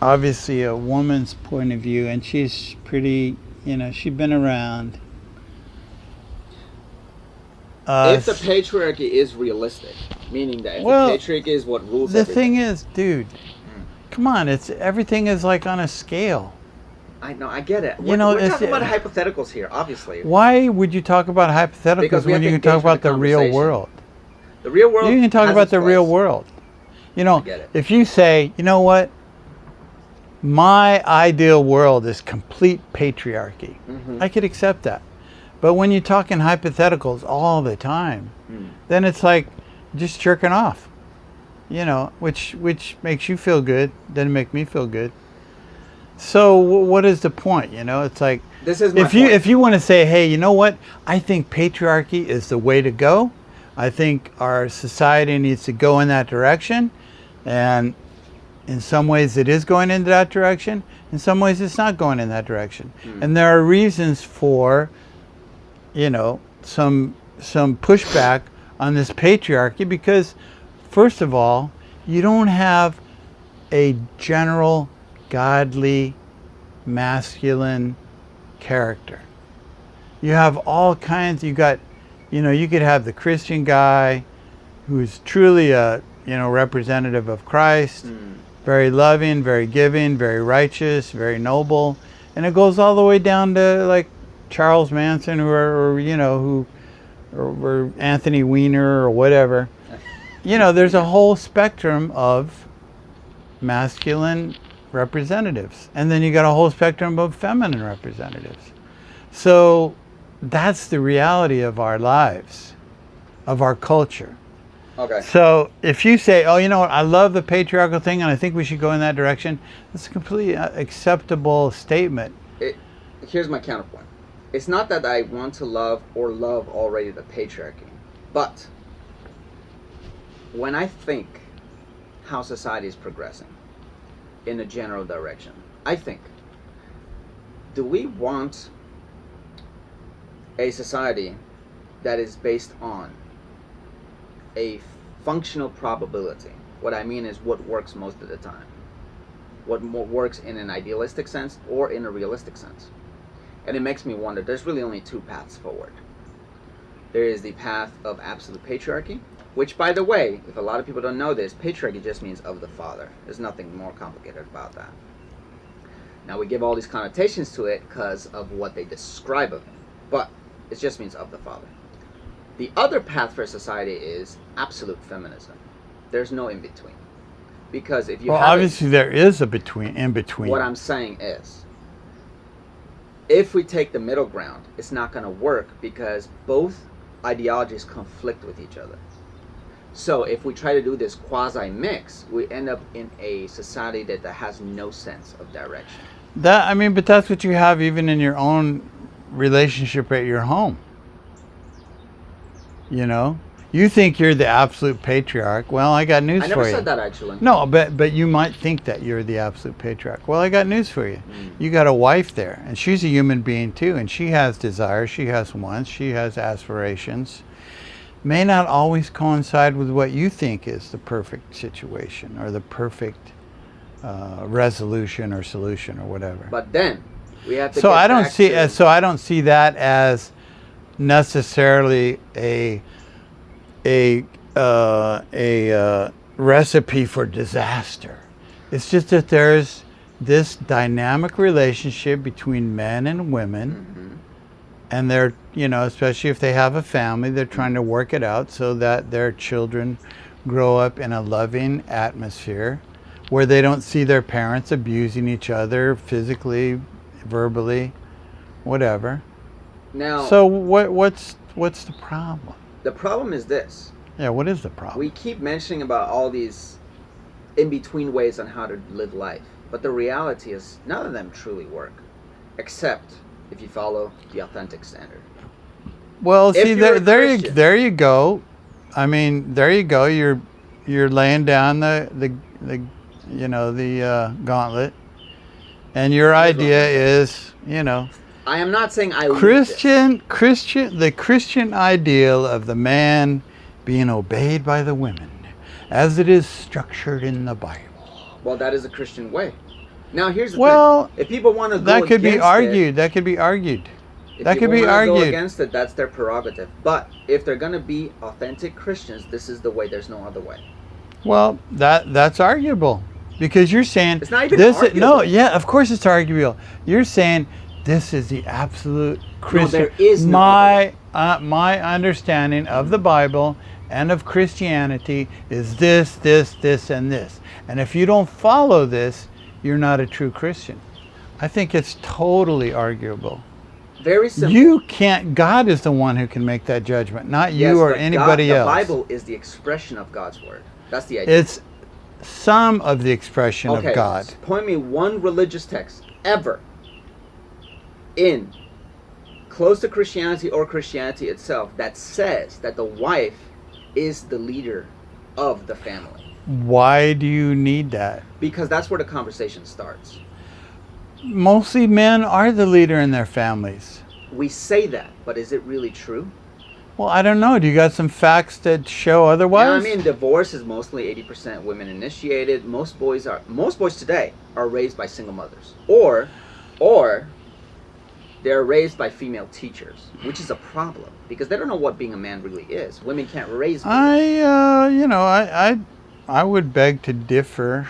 obviously a woman's point of view, and she's pretty. She's been around. If the patriarchy is realistic, meaning that if the patriarchy is what rules everything. The thing is, dude, come on, everything is like on a scale. I know, I get it. We're talking about hypotheticals here, obviously. Why would you talk about hypotheticals when you can talk about the real world? The real world. You can talk about the real world. If you say, you know what, my ideal world is complete patriarchy, I could accept that. But when you're talking hypotheticals all the time, then it's like just jerking off, which makes you feel good, doesn't make me feel good. So what is the point? You know, it's like This is my if you want to say, hey, you know what? I think patriarchy is the way to go. I think our society needs to go in that direction, and in some ways it is going in that direction. In some ways it's not going in that direction. And there are reasons for, you know, some pushback on this patriarchy because, first of all, you don't have a general godly masculine character. You have all kinds. You got, you know, you could have the Christian guy who's truly a, you know, representative of Christ, very loving, very giving, very righteous, very noble, and it goes all the way down to like Charles Manson or you know, or Anthony Weiner or whatever. You know, there's a whole spectrum of masculine representatives, and then you got a whole spectrum of feminine representatives. So that's the reality of our lives, of our culture. Okay. So if you say, oh, you know what, I love the patriarchal thing and I think we should go in that direction, that's a completely acceptable statement. Here's my counterpoint. It's not that I want to love or love already the patriarchy, but when I think how society is progressing in a general direction, I think, do we want a society that is based on a functional probability? What I mean is what works most of the time. What works in an idealistic sense or in a realistic sense. And it makes me wonder, there's really only two paths forward. There is the path of absolute patriarchy, which, by the way, if a lot of people don't know this, patriarchy just means of the father. There's nothing more complicated about that. Now, we give all these connotations to it because of what they describe of him, but it just means of the father. The other path for society is absolute feminism. There's no in between. Because if you well, have obviously there is a in between. What I'm saying is, if we take the middle ground, it's not going to work because both ideologies conflict with each other. So if we try to do this quasi-mix, we end up in a society that has no sense of direction. But that's what you have even in your own relationship at your home. You know, you think you're the absolute patriarch. Well, I got news for you. I never said that, actually. No, but you might think that you're the absolute patriarch. Well, I got news for you. You got a wife there, and she's a human being too, and she has desires, she has wants, she has aspirations. May not always coincide with what you think is the perfect situation or the perfect resolution or solution or whatever. But then we have to. So I don't see that as necessarily a recipe for disaster. It's just that there's this dynamic relationship between men and women, and they're, you know, especially if they have a family, they're trying to work it out so that their children grow up in a loving atmosphere where they don't see their parents abusing each other physically, verbally, whatever. Now, so what's the problem? The problem is this. Yeah, what is the problem? We keep mentioning about all these in-between ways on how to live life, but the reality is none of them truly work, except if you follow the authentic standard. Well, see, there you go. I mean, there you go. You're laying down the gauntlet, and your idea is, you know, I am not saying I the Christian ideal of the man being obeyed by the women, as it is structured in the Bible. Well, that is a Christian way. Now, here's the thing. If people want to go that could against be argued. it, that could be argued. If that could be argued. Go against it, that's their prerogative. But if they're going to be authentic Christians, this is the way. There's no other way. Well, that's arguable, because you're saying it's not even arguable. No, yeah, of course it's arguable. You're saying this is the absolute Christian. No, there is no my understanding of the Bible and of Christianity is this, and this. And if you don't follow this, you're not a true Christian. I think it's totally arguable. Very simple. You can't. God is the one who can make that judgment, not you or anybody else. The Bible is the expression of God's word. That's the idea. It's some of the expression of God. Point me one religious text ever in close to Christianity or Christianity itself that says that the wife is the leader of the family. Why do you need that? Because that's where the conversation starts. Mostly men are the leader in their families. We say that, but is it really true? Well, I don't know. Do you got some facts that show otherwise? Yeah, I mean, divorce is mostly 80% women initiated. Most boys today are raised by single mothers, or they're raised by female teachers, which is a problem because they don't know what being a man really is. Women can't raise boys. I would beg to differ.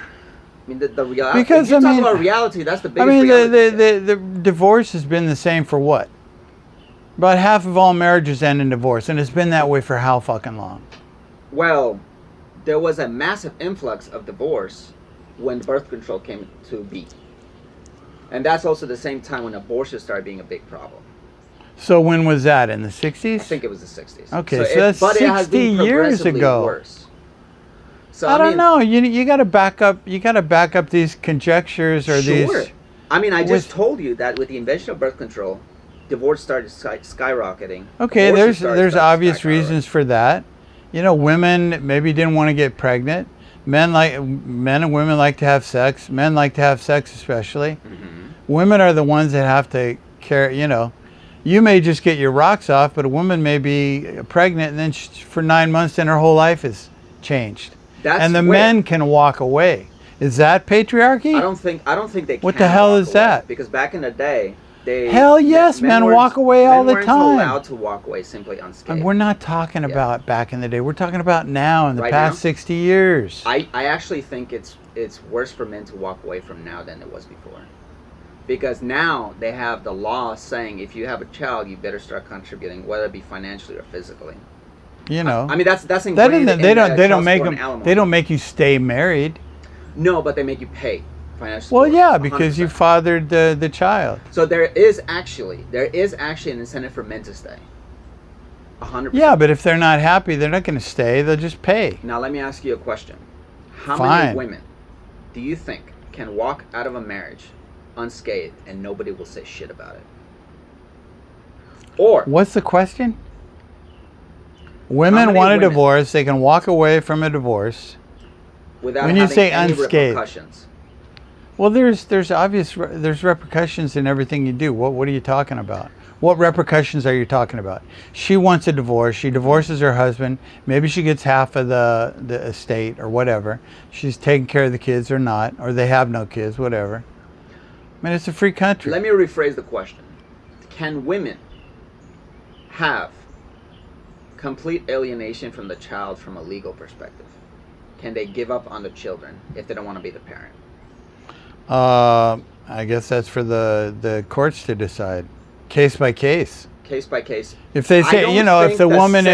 I mean, the reality. Because if you talk about reality, that's the biggest I mean, reality. the divorce has been the same for what? About half of all marriages end in divorce, and it's been that way for how fucking long? Well, there was a massive influx of divorce when birth control came to be. And that's also the same time when abortion started being a big problem. So when was that? In the 60s? I think it was the 60s. Okay, so that's but 60 it has been years progressively ago. Worse. So I don't know. You got to back up. You got to back up these conjectures or sure. these. I mean, I just told you that with the invention of birth control, divorce started skyrocketing. Okay, there's obvious reasons for that. You know, women maybe didn't want to get pregnant. Men and women like to have sex. Men like to have sex, especially. Mm-hmm. Women are the ones that have to carry. You know, you may just get your rocks off, but a woman may be pregnant, and then for 9 months, then her whole life is changed. And the men can walk away. Is that patriarchy? I don't think they can. What the hell is that? Because back in the day, hell yes, men walk away all the time. Men weren't allowed to walk away simply unscathed. And we're not talking about back in the day. We're talking about now in the past 60 years. I actually think it's worse for men to walk away from now than it was before. Because now they have the law saying if you have a child, you better start contributing, whether it be financially or physically. You know, I mean that's ingrained they don't make you stay married. No, but they make you pay financial support. Well, yeah, 100%. because you fathered the child. So there is actually an incentive for men to stay. 100%. Yeah, but if they're not happy, they're not going to stay. They'll just pay. Now let me ask you a question: how many women do you think can walk out of a marriage unscathed and nobody will say shit about it? Or what's the question? Women want a divorce. They can walk away from a divorce without when you say any unscathed. Repercussions. Well, there's repercussions in everything you do. What are you talking about? What repercussions are you talking about? She wants a divorce. She divorces her husband. Maybe she gets half of the estate or whatever. She's taking care of the kids or not, or they have no kids, whatever. I mean, it's a free country. Let me rephrase the question. Can women have complete alienation from the child from a legal perspective? Can they give up on the children if they don't want to be the parent? I guess that's for the courts to decide, case by case. Case by case. If they say, if the woman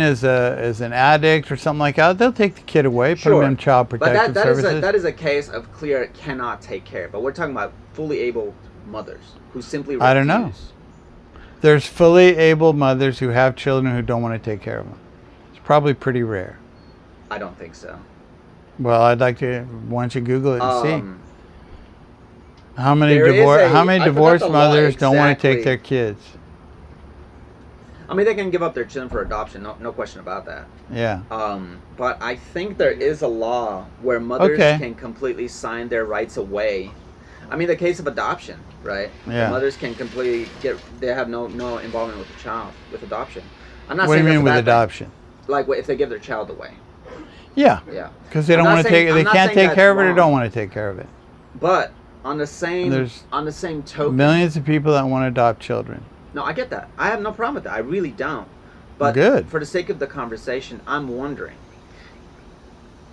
is an addict or something like that, they'll take the kid away, put them in child protective services. That is a case of clear cannot take care. But we're talking about fully able mothers who simply refuse. I don't know. There's fully able mothers who have children who don't want to take care of them. It's probably pretty rare. I don't think so. Well, I'd like to. Why don't you Google it and see how many divorced mothers don't want to take their kids? I mean, they can give up their children for adoption. No question about that. Yeah. But I think there is a law where mothers can completely sign their rights away. I mean, the case of adoption, right? Yeah. The mothers can completely they have no involvement with the child with adoption. I'm not what saying do you mean with thing. adoption? Like if they give their child away. Yeah. Yeah. Because they don't want to take. They can't take care of it or don't want to take care of it. But on the same token, millions of people that want to adopt children. No, I get that. I have no problem with that. I really don't. But good. For the sake of the conversation, I'm wondering.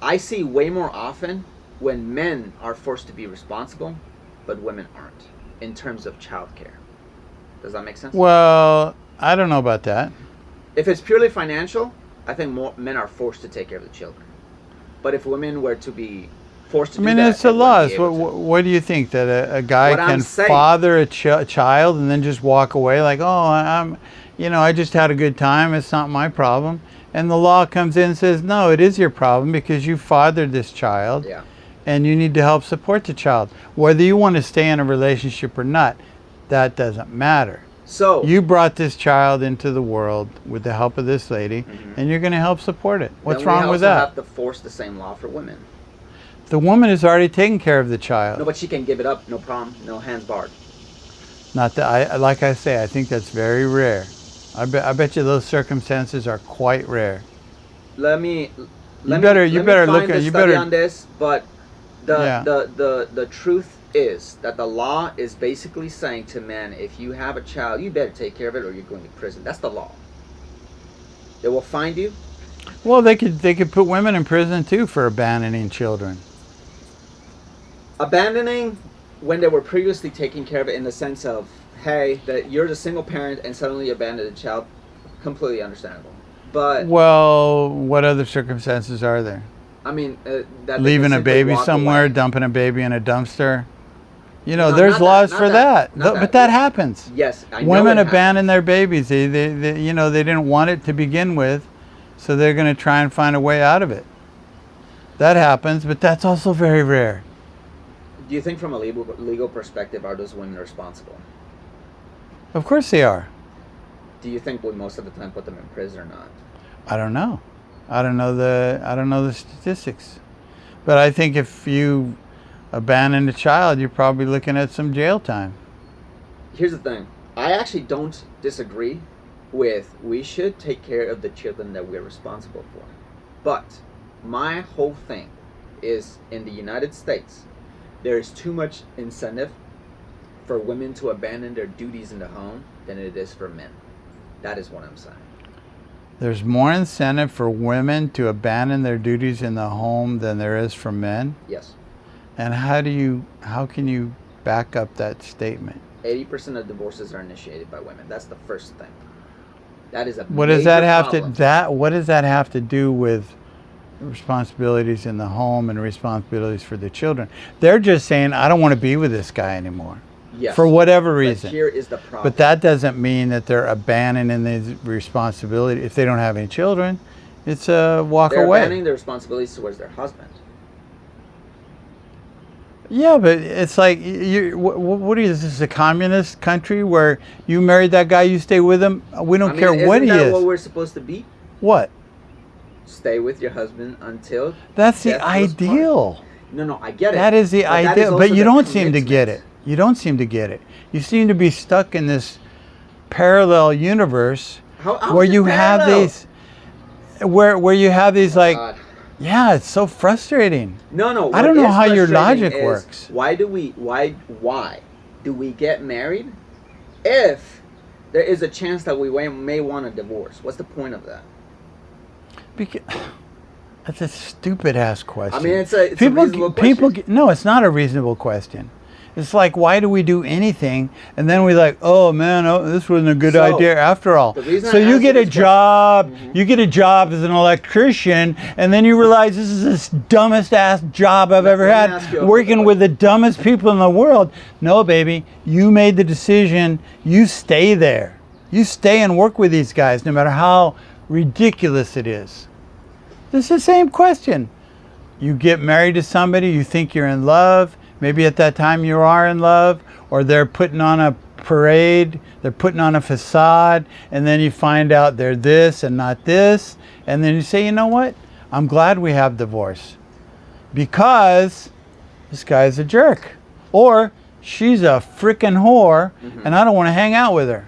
I see way more often when men are forced to be responsible, but women aren't, in terms of childcare. Does that make sense? Well, I don't know about that. If it's purely financial, I think more men are forced to take care of the children. But if women were to be forced to do that... I mean, it's the laws. What do you think? That a guy can father a child and then just walk away like, oh, I just had a good time. It's not my problem. And the law comes in and says, no, it is your problem because you fathered this child. Yeah. and you need to help support the child. Whether you want to stay in a relationship or not, that doesn't matter. So You brought this child into the world with the help of this lady, and you're going to help support it. What's then wrong with We also that? have to force the same law for women. The woman is already taking care of the child. No, but she can give it up, no problem, no hands barred. Not that like I say, I think that's very rare. I bet you those circumstances are quite rare. Let me better look find at- the you study better- on this, but Yeah. the truth is that the law is basically saying to men, if you have a child, you better take care of it or you're going to prison. That's the law. They will find you. Well, they could put women in prison too for abandoning children. Abandoning when they were previously taking care of it, in the sense of, hey, that you're the single parent and suddenly you abandon a child, completely understandable. But Well, what other circumstances are there? I mean, that they Leaving can a simply baby walk somewhere, away. dumping a baby in a dumpster. You know, No, there's not that, laws not for that, that. not But that. that happens. Yes, I know Women it happens. abandon their babies. They you know, they didn't want it to begin with, so they're going to try and find a way out of it. That happens, but that's also very rare. Do you think from a legal perspective, are those women responsible? Of course they are. Do you think we most of the time put them in prison or not? I don't know. I don't know the statistics. But I think if you abandon a child, you're probably looking at some jail time. Here's the thing. I actually don't disagree with we should take care of the children that we're responsible for. But my whole thing is, in the United States, there is too much incentive for women to abandon their duties in the home than it is for men. That is what I'm saying. There's more incentive for women to abandon their duties in the home than there is for men. Yes. And how can you back up that statement? 80% of divorces are initiated by women. That's the first thing. That is a What does that major have problem. what does that have to do with responsibilities in the home and responsibilities for the children? They're just saying, I don't want to be with this guy anymore. Yes. For whatever But reason. here is the problem. But that doesn't mean that they're abandoning these responsibilities. If they don't have any children, it's a walk They're away. abandoning their responsibilities towards their husband. Yeah, but it's like, what is this, a communist country where you married that guy, you stay with him? We don't care what he Isn't that is. what we're supposed to be? What? Stay with your husband until That's the death do us part. ideal. No, I get it. That is the But that is ideal. But also you the don't seem to get it. commitment. You don't seem to get it. You seem to be stuck in this parallel universe How where is it you have parallel? these, where you have these like, God. yeah, it's so frustrating. No. I don't what know is how your frustrating logic is, works. Why do we get married if there is a chance that we may want a divorce? What's the point of that? Because that's a stupid ass question. I mean, it's a reasonable question. No, it's not a reasonable question. It's like, why do we do anything? And then we like, oh man, this wasn't a good So, idea after all. the reason So I you asked get you a this job, you get a job as an electrician, and then you realize this is the dumbest ass job I've ever let me ask you had, a working quick with the dumbest people in the world. No, baby, you made the decision. You stay there. You stay and work with these guys, no matter how ridiculous it is. This is the same question. You get married to somebody, you think you're in love. Maybe at that time you are in love, or they're putting on a parade, they're putting on a facade, and then you find out they're this and not this. And then you say, you know what? I'm glad we have divorce because this guy's a jerk. Or she's a freaking whore, and I don't want to hang out with her.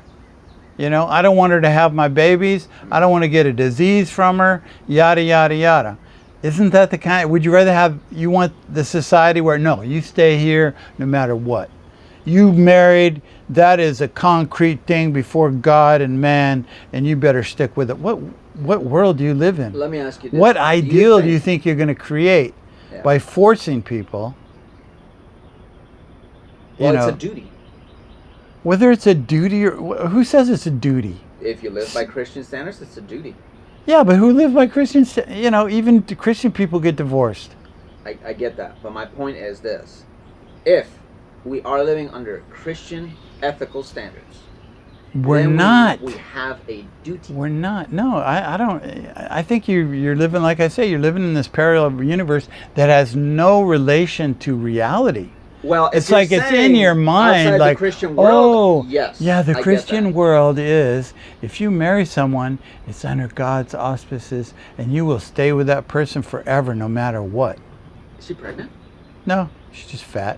You know, I don't want her to have my babies. I don't want to get a disease from her, yada, yada, yada. Isn't that the kind, would you rather you want the society where, no, you stay here no matter what. You married, that is a concrete thing before God and man, and you better stick with it. What world do you live in? Let me ask you this. What ideal do you think you're going to create by forcing people? Well, it's a duty. Whether it's a duty or who says it's a duty? If you live by Christian standards, it's a duty. Yeah, but who live by Christian? You know, even Christian people get divorced. I get that, but my point is this: if we are living under Christian ethical standards, We're then not. We have a duty. We're not. No, I don't. I think you're living, like I say, you're living in this parallel universe that has no relation to reality. Well, if It's you're like it's in saying your mind, outside like, the Christian world, oh, yes, yeah, the I get Christian that. world is, if you marry someone, it's under God's auspices, and you will stay with that person forever, no matter what. Is she pregnant? No, she's just fat.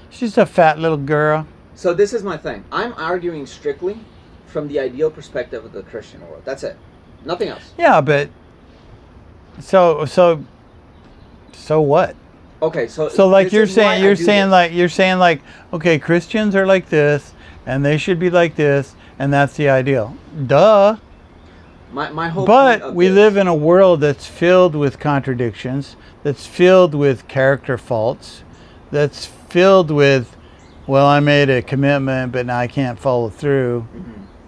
She's a fat little girl. So this is my thing. I'm arguing strictly from the ideal perspective of the Christian world. That's it. Nothing else. Yeah, but so what? Okay, so like this you're is why saying, I you're do saying this. like you're saying like, okay, Christians are like this, and they should be like this, and that's the ideal. Duh. My whole point But of we this, live in a world that's filled with contradictions, that's filled with character faults, that's filled with, well, I made a commitment, but now I can't follow through.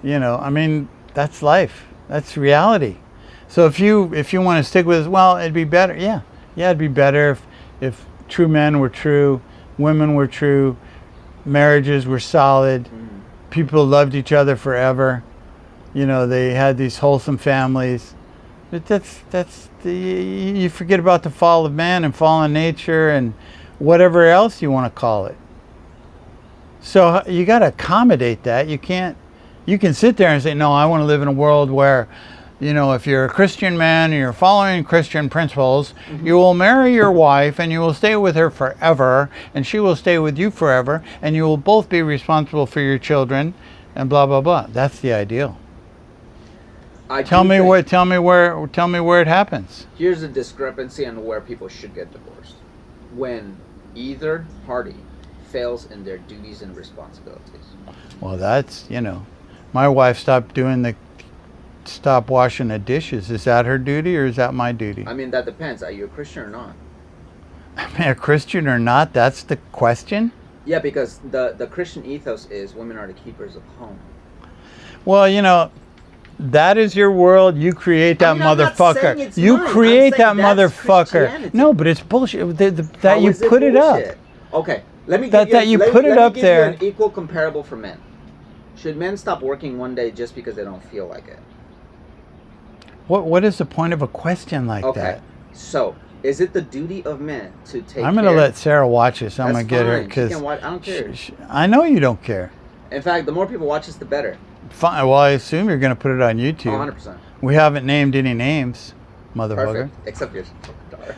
You know, I mean, that's life. That's reality. So if you want to stick with, well, it'd be better. Yeah, it'd be better if true men were true, women were true, marriages were solid, people loved each other forever. You know, they had these wholesome families. But you forget about the fall of man and fallen nature and whatever else you want to call it. So you got to accommodate that. You can sit there and say, no, I want to live in a world where, you know, if you're a Christian man and you're following Christian principles, you will marry your wife and you will stay with her forever, and she will stay with you forever, and you will both be responsible for your children, and blah blah blah. That's the ideal. Tell me where it happens. Here's a discrepancy on where people should get divorced. When either party fails in their duties and responsibilities. Well, that's, you know, my wife stopped washing the dishes. Is that her duty or is that my duty? I mean, that depends. Are you a Christian or not? I mean, a Christian or not? That's the question? Yeah, because the Christian ethos is women are the keepers of home. Well, you know, that is your world. You create that I'm not motherfucker. saying it's You mine. create that I'm saying that's motherfucker. Christianity. No, but it's bullshit. That How you is it put it up. bullshit? Okay, let me That give you, you let put me it up give there. you an equal comparable for men. Should men stop working one day just because they don't feel like it? What is the point of a question like Okay, that? so is it the duty of men to take I'm going to care? let Sarah watch this. I'm That's going to get her fine. She because can watch. I don't care. I know you don't care. In fact, the more people watch this, the better. Fine. Well, I assume you're going to put it on YouTube. 100%. We haven't named any names, motherfucker. Perfect. Except yours, daughter.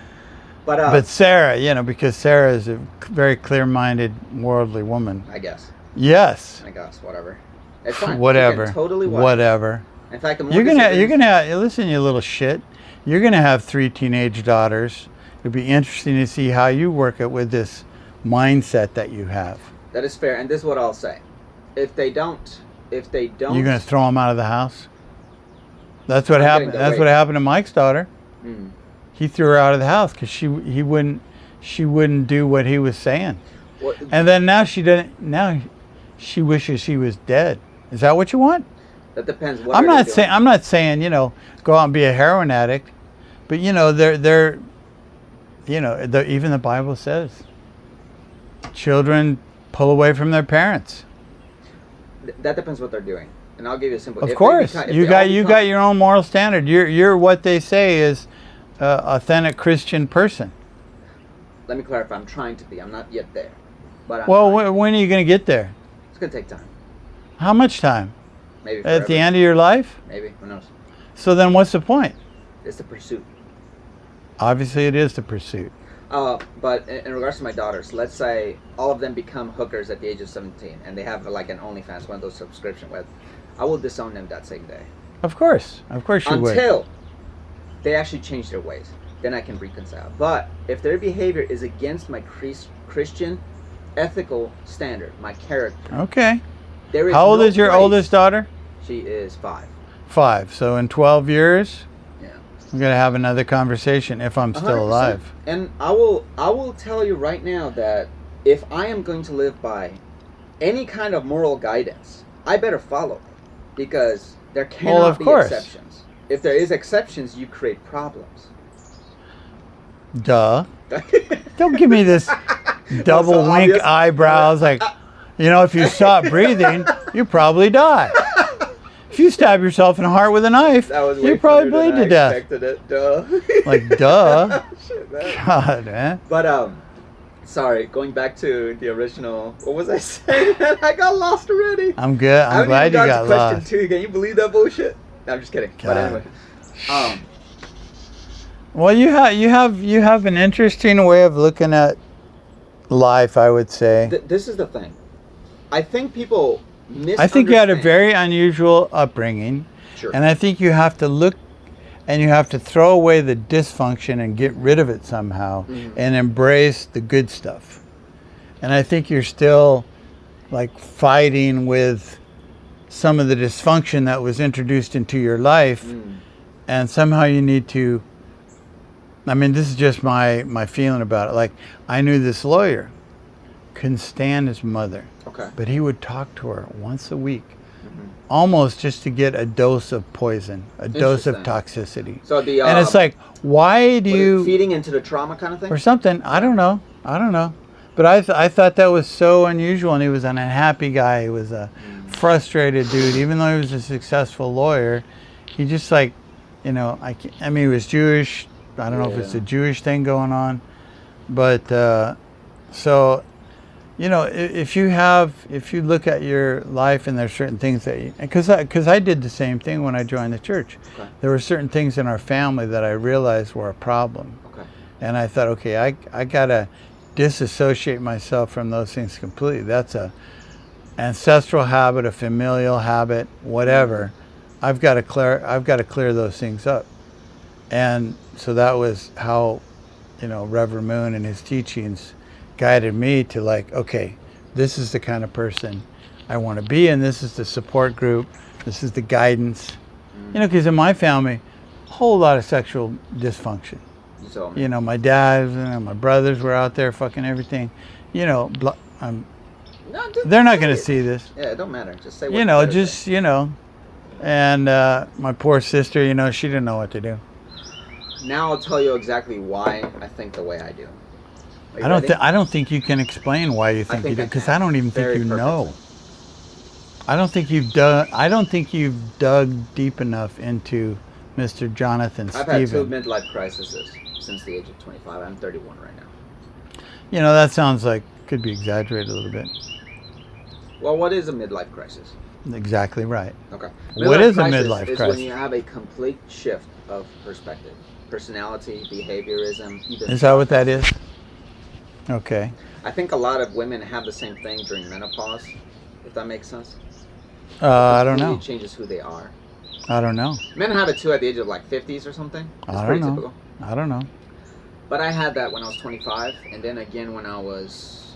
But But Sarah, you know, because Sarah is a very clear-minded, worldly woman. I guess. Yes. I guess. Whatever. It's fine. Whatever. You can totally watch. Whatever. In fact, the more You're gonna listen, you little shit. You're gonna have 3 teenage daughters. It'll be interesting to see how you work it with this mindset that you have. That is fair, and this is what I'll say: if they don't, You're gonna throw them out of the house. That's what happened. getting the That's weight. what happened to Mike's daughter. Mm. He threw her out of the house because she wouldn't do what he was saying. What, And then now she doesn't. Now she wishes she was dead. Is that what you want? that depends. What I'm are they not doing? saying. I'm not saying, you know, go out and be a heroin addict, but you know they're you know, even the Bible says children pull away from their parents. That depends what they're doing, and I'll give you a simple. Of if course, they you all got your own moral standard. You're what they say is authentic Christian person. Let me clarify. I'm trying to be. I'm not yet there, but I'm Well, trying. when are you going to get there? It's gonna take time. How much time? Maybe forever. At the end of your life? Maybe. Who knows? So then what's the point? It's the pursuit. Obviously, it is the pursuit. But in regards to my daughters, let's say all of them become hookers at the age of 17, and they have like an OnlyFans, one of those subscription web. I will disown them that same day. Of course you would. Until they actually change their ways, then I can reconcile. But if their behavior is against my Christian ethical standard, my character, Okay. there is How old no is your place. oldest daughter? She is 5. 5. So in 12 years, Yeah. I'm going to have another conversation if I'm still 100%. alive. And I will tell you right now that if I am going to live by any kind of moral guidance, I better follow it, because there cannot of be course. exceptions. If there is exceptions, you create problems. Duh. Don't give me this double so wink obvious. eyebrows like, you know, if you stop breathing, you probably die. If you stab yourself in the heart with a knife, That was you probably bleed to death. Expected it. Duh. Like, duh. Shit, man. God, man. But sorry, going back to the original. What was I saying? I got lost already. I'm good. I'm glad you got question lost. 2. Can you believe that bullshit? No, I'm just kidding. God. But anyway, Well, you have an interesting way of looking at life, I would say. This is the thing. I think people misunderstand. I think you had a very unusual upbringing. Sure. And I think you have to look and you have to throw away the dysfunction and get rid of it somehow and embrace the good stuff. And I think you're still like fighting with some of the dysfunction that was introduced into your life. And somehow you need to, I mean, this is just my feeling about it. Like, I knew this lawyer, couldn't stand his mother. Okay. But he would talk to her once a week, almost just to get a dose of poison, a dose of toxicity. So the and it's like, why do you feeding into the trauma kind of thing or something? I don't know. But I thought that was so unusual, and he was an unhappy guy. He was a frustrated dude, even though he was a successful lawyer. He just like, you know, I mean, he was Jewish. I don't know if it's a Jewish thing going on, but so. You know, if you look at your life and there's certain things that, because I did the same thing when I joined the church. Okay. There were certain things in our family that I realized were a problem. Okay. And I thought, okay, I gotta disassociate myself from those things completely. That's a ancestral habit, a familial habit, whatever. I've got to clear those things up. And so that was how, you know, Reverend Moon and his teachings guided me to like, okay, this is the kind of person I want to be in. This is the support group. This is the guidance. You know, because in my family, a whole lot of sexual dysfunction. You know, my dad and my brothers were out there fucking everything. You know, they're not going to see this. Yeah, it don't matter. Just say what you know, just, say. You know. And my poor sister, you know, she didn't know what to do. Now I'll tell you exactly why I think the way I do. I don't think you can explain why you think you do, because I don't even think you know. I don't think you've dug deep enough into Mr. Jonathan Stephen. I've had 2 midlife crises since the age of 25. I'm 31 right now. You know, that sounds like could be exaggerated a little bit. Well, what is a midlife crisis? Exactly right. Okay. What is a midlife crisis? It's when you have a complete shift of perspective, personality, behaviorism. Is that what that is? Okay. I think a lot of women have the same thing during menopause, if that makes sense. I don't know. It changes who they are. I don't know. Men have it too at the age of like 50s or something. It's I pretty don't know. typical. I don't know. But I had that when I was 25, and then again when I was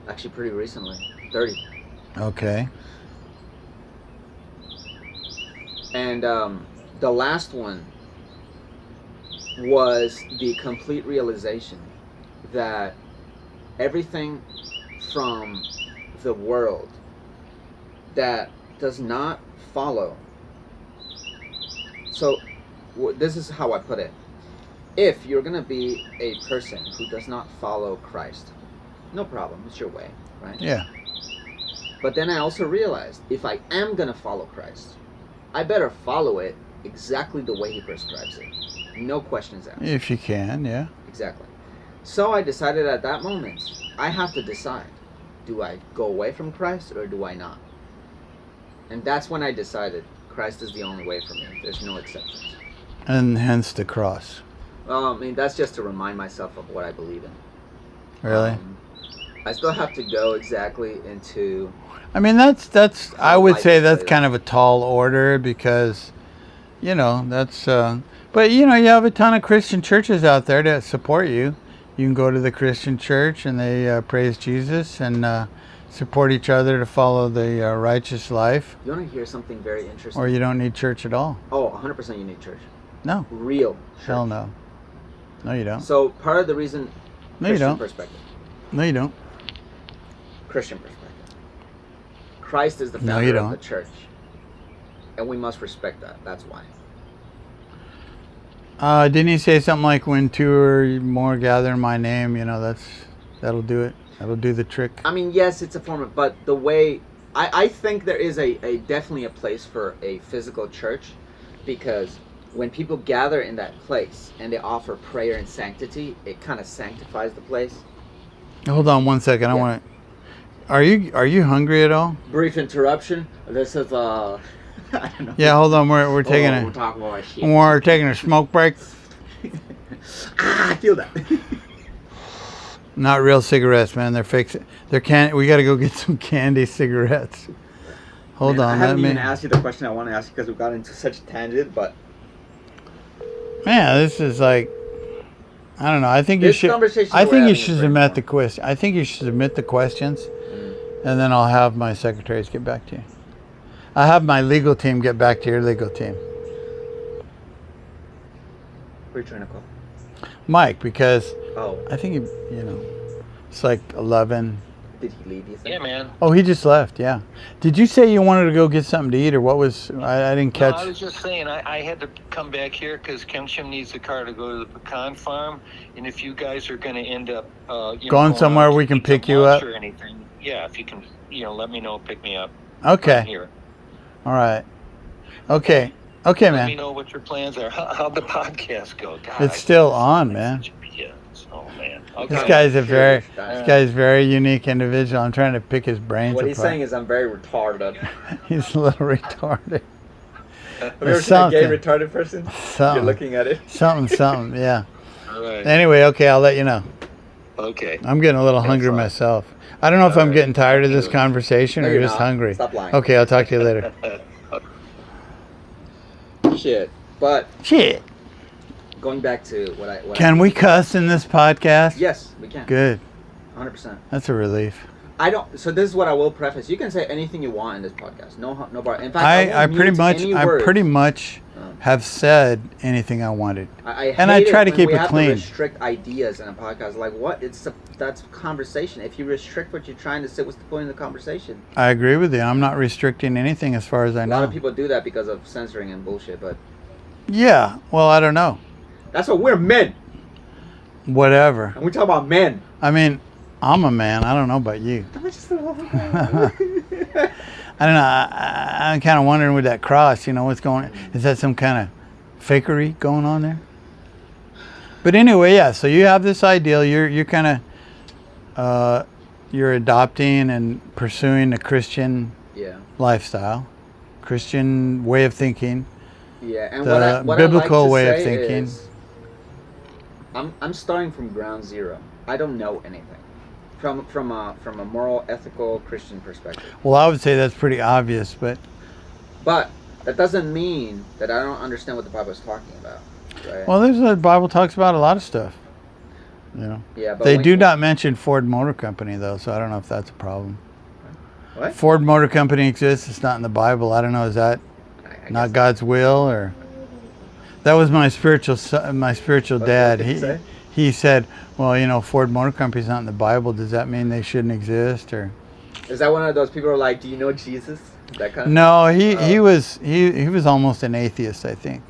actually pretty recently, 30. Okay. And the last one was the complete realization that everything from the world that does not follow. So this is how I put it. If you're going to be a person who does not follow Christ, no problem, it's your way, right? Yeah. But then I also realized if I am going to follow Christ, I better follow it exactly the way he prescribes it. No questions asked. If you can, yeah. Exactly. So I decided at that moment, I have to decide, do I go away from Christ or do I not? And that's when I decided Christ is the only way for me. There's no exceptions. And hence the cross. Well, I mean, that's just to remind myself of what I believe in. Really? I still have to go exactly into... I mean, that's I would say that's kind of a tall order because, you know, that's... but, you know, you have a ton of Christian churches out there that support you. You can go to the Christian church and they praise Jesus and support each other to follow the righteous life. You want to hear something very interesting? Or you don't need church at all. Oh, 100% you need church. No. Real church. Hell no. No, you don't. So part of the reason... No, you don't. Perspective. No, you don't. Christian perspective. Christ is the founder of the church. And we must respect that. That's why. Didn't he say something like, when 2 or more gather in my name, you know, that'll do it. That'll do the trick. I mean, yes, it's a form of, but the way I think there is a definitely a place for a physical church, because when people gather in that place and they offer prayer and sanctity, it kind of sanctifies the place. Hold on 1 second. I Yeah. want to. Are you hungry at all? Brief interruption. This is I don't know. Yeah, hold on. We're taking we're talking about shit. we're taking a smoke break. I feel that. Not real cigarettes, man. They're fake. We got to go get some candy cigarettes. Hold Man, on. I haven't let me. even asked you the question I want to ask you because we got into such a tangent, but Man, this is like. I don't know. I think you This should. conversation I we're think you having should is submit very the question. I think you should submit the questions, and then I'll have my secretaries get back to you. I have my legal team get back to your legal team, who are you trying to call? Mike, because Oh, I think it's like 11. did he leave? You think? Yeah, man. Oh, he just left. Yeah. Did you say you wanted to go get something to eat, or what was? I didn't catch. No, I was just saying I had to come back here because Kensham needs a car to go to the pecan farm, and if you guys are going to end up Going somewhere out to we can eat pick some you lunch up? or anything, yeah, if you can, let me know, pick me up. Okay. I'm here. All right. Okay. Okay, Let me man. know what your plans are. How'd the podcast go? God, It's still on, man. Yeah. Oh man. Okay. This guy's a Sure, this guy's a very unique individual. I'm trying to pick his brains What apart. he's saying is I'm very retarded. He's a little retarded. Have you ever seen a gay Something. retarded person? You're Something. looking at it. Something. Yeah. All right. Anyway, okay, I'll let you know. Okay. I'm getting a little hungry fine. myself. I don't know if I'm Alright. getting tired of this conversation No, or you're just not. hungry. Stop lying. Okay, I'll talk to you later. Shit. But Shit. going back to what I Can we cuss in this podcast? Yes, we can. Good. 100%. That's a relief. I don't. So this is what I will preface. You can say anything you want in this podcast. No bar. In fact, I won't pretty mute much any I words. pretty much have said anything I wanted. I and I hate try it to when keep we it have clean. To restrict ideas in a podcast. Like what? That's conversation. If you restrict what you're trying to say, what's the point of the conversation? I agree with you. I'm not restricting anything as far as I A know. lot of people do that because of censoring and bullshit. But Yeah. Well, I don't know. that's what we're men, Whatever. and we talk about men. I mean, I'm a man. I don't know about you. I'm just a little I don't know. I'm kind of wondering with that cross, what's going on. Is that some kind of fakery going on there? But anyway, yeah. So you have this ideal. You're kind of you're adopting and pursuing a Christian Yeah. lifestyle, Christian way of thinking. Yeah, and The what biblical I like to way of say thinking. is, I'm starting from ground zero. I don't know anything from a moral, ethical, Christian perspective. Well, I would say that's pretty obvious, but But that doesn't mean that I don't understand what the Bible is talking about. Right? well, the Bible talks about a lot of stuff. yeah, but They when- do not mention Ford Motor Company though, so I don't know if that's a problem. What? Ford Motor Company exists. It's not in the Bible. I don't know. Is that I not guess- God's will, or that was my spiritual dad. did he say? He said, "Well, Ford Motor Company's not in the Bible. Does that mean they shouldn't exist?" Or Is that one of those people who are like, do you know Jesus? That kind of. no, he was almost an atheist, I think,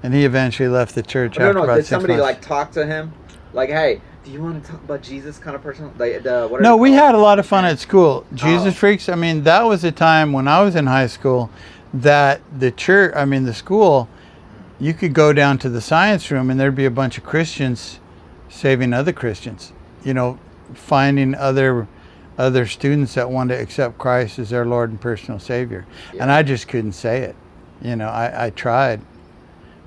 and he eventually left the church No, after no. about Did 6 somebody months. like talk to him? Like, hey, do you want to talk about Jesus? Kind of person. Like what? No, we had a lot of fun at school. Oh. Jesus Freaks. I mean, that was a time when I was in high school that the church, the school, you could go down to the science room and there'd be a bunch of Christians saving other Christians. Finding other students that wanted to accept Christ as their Lord and personal Savior. Yeah. And I just couldn't say it. I tried.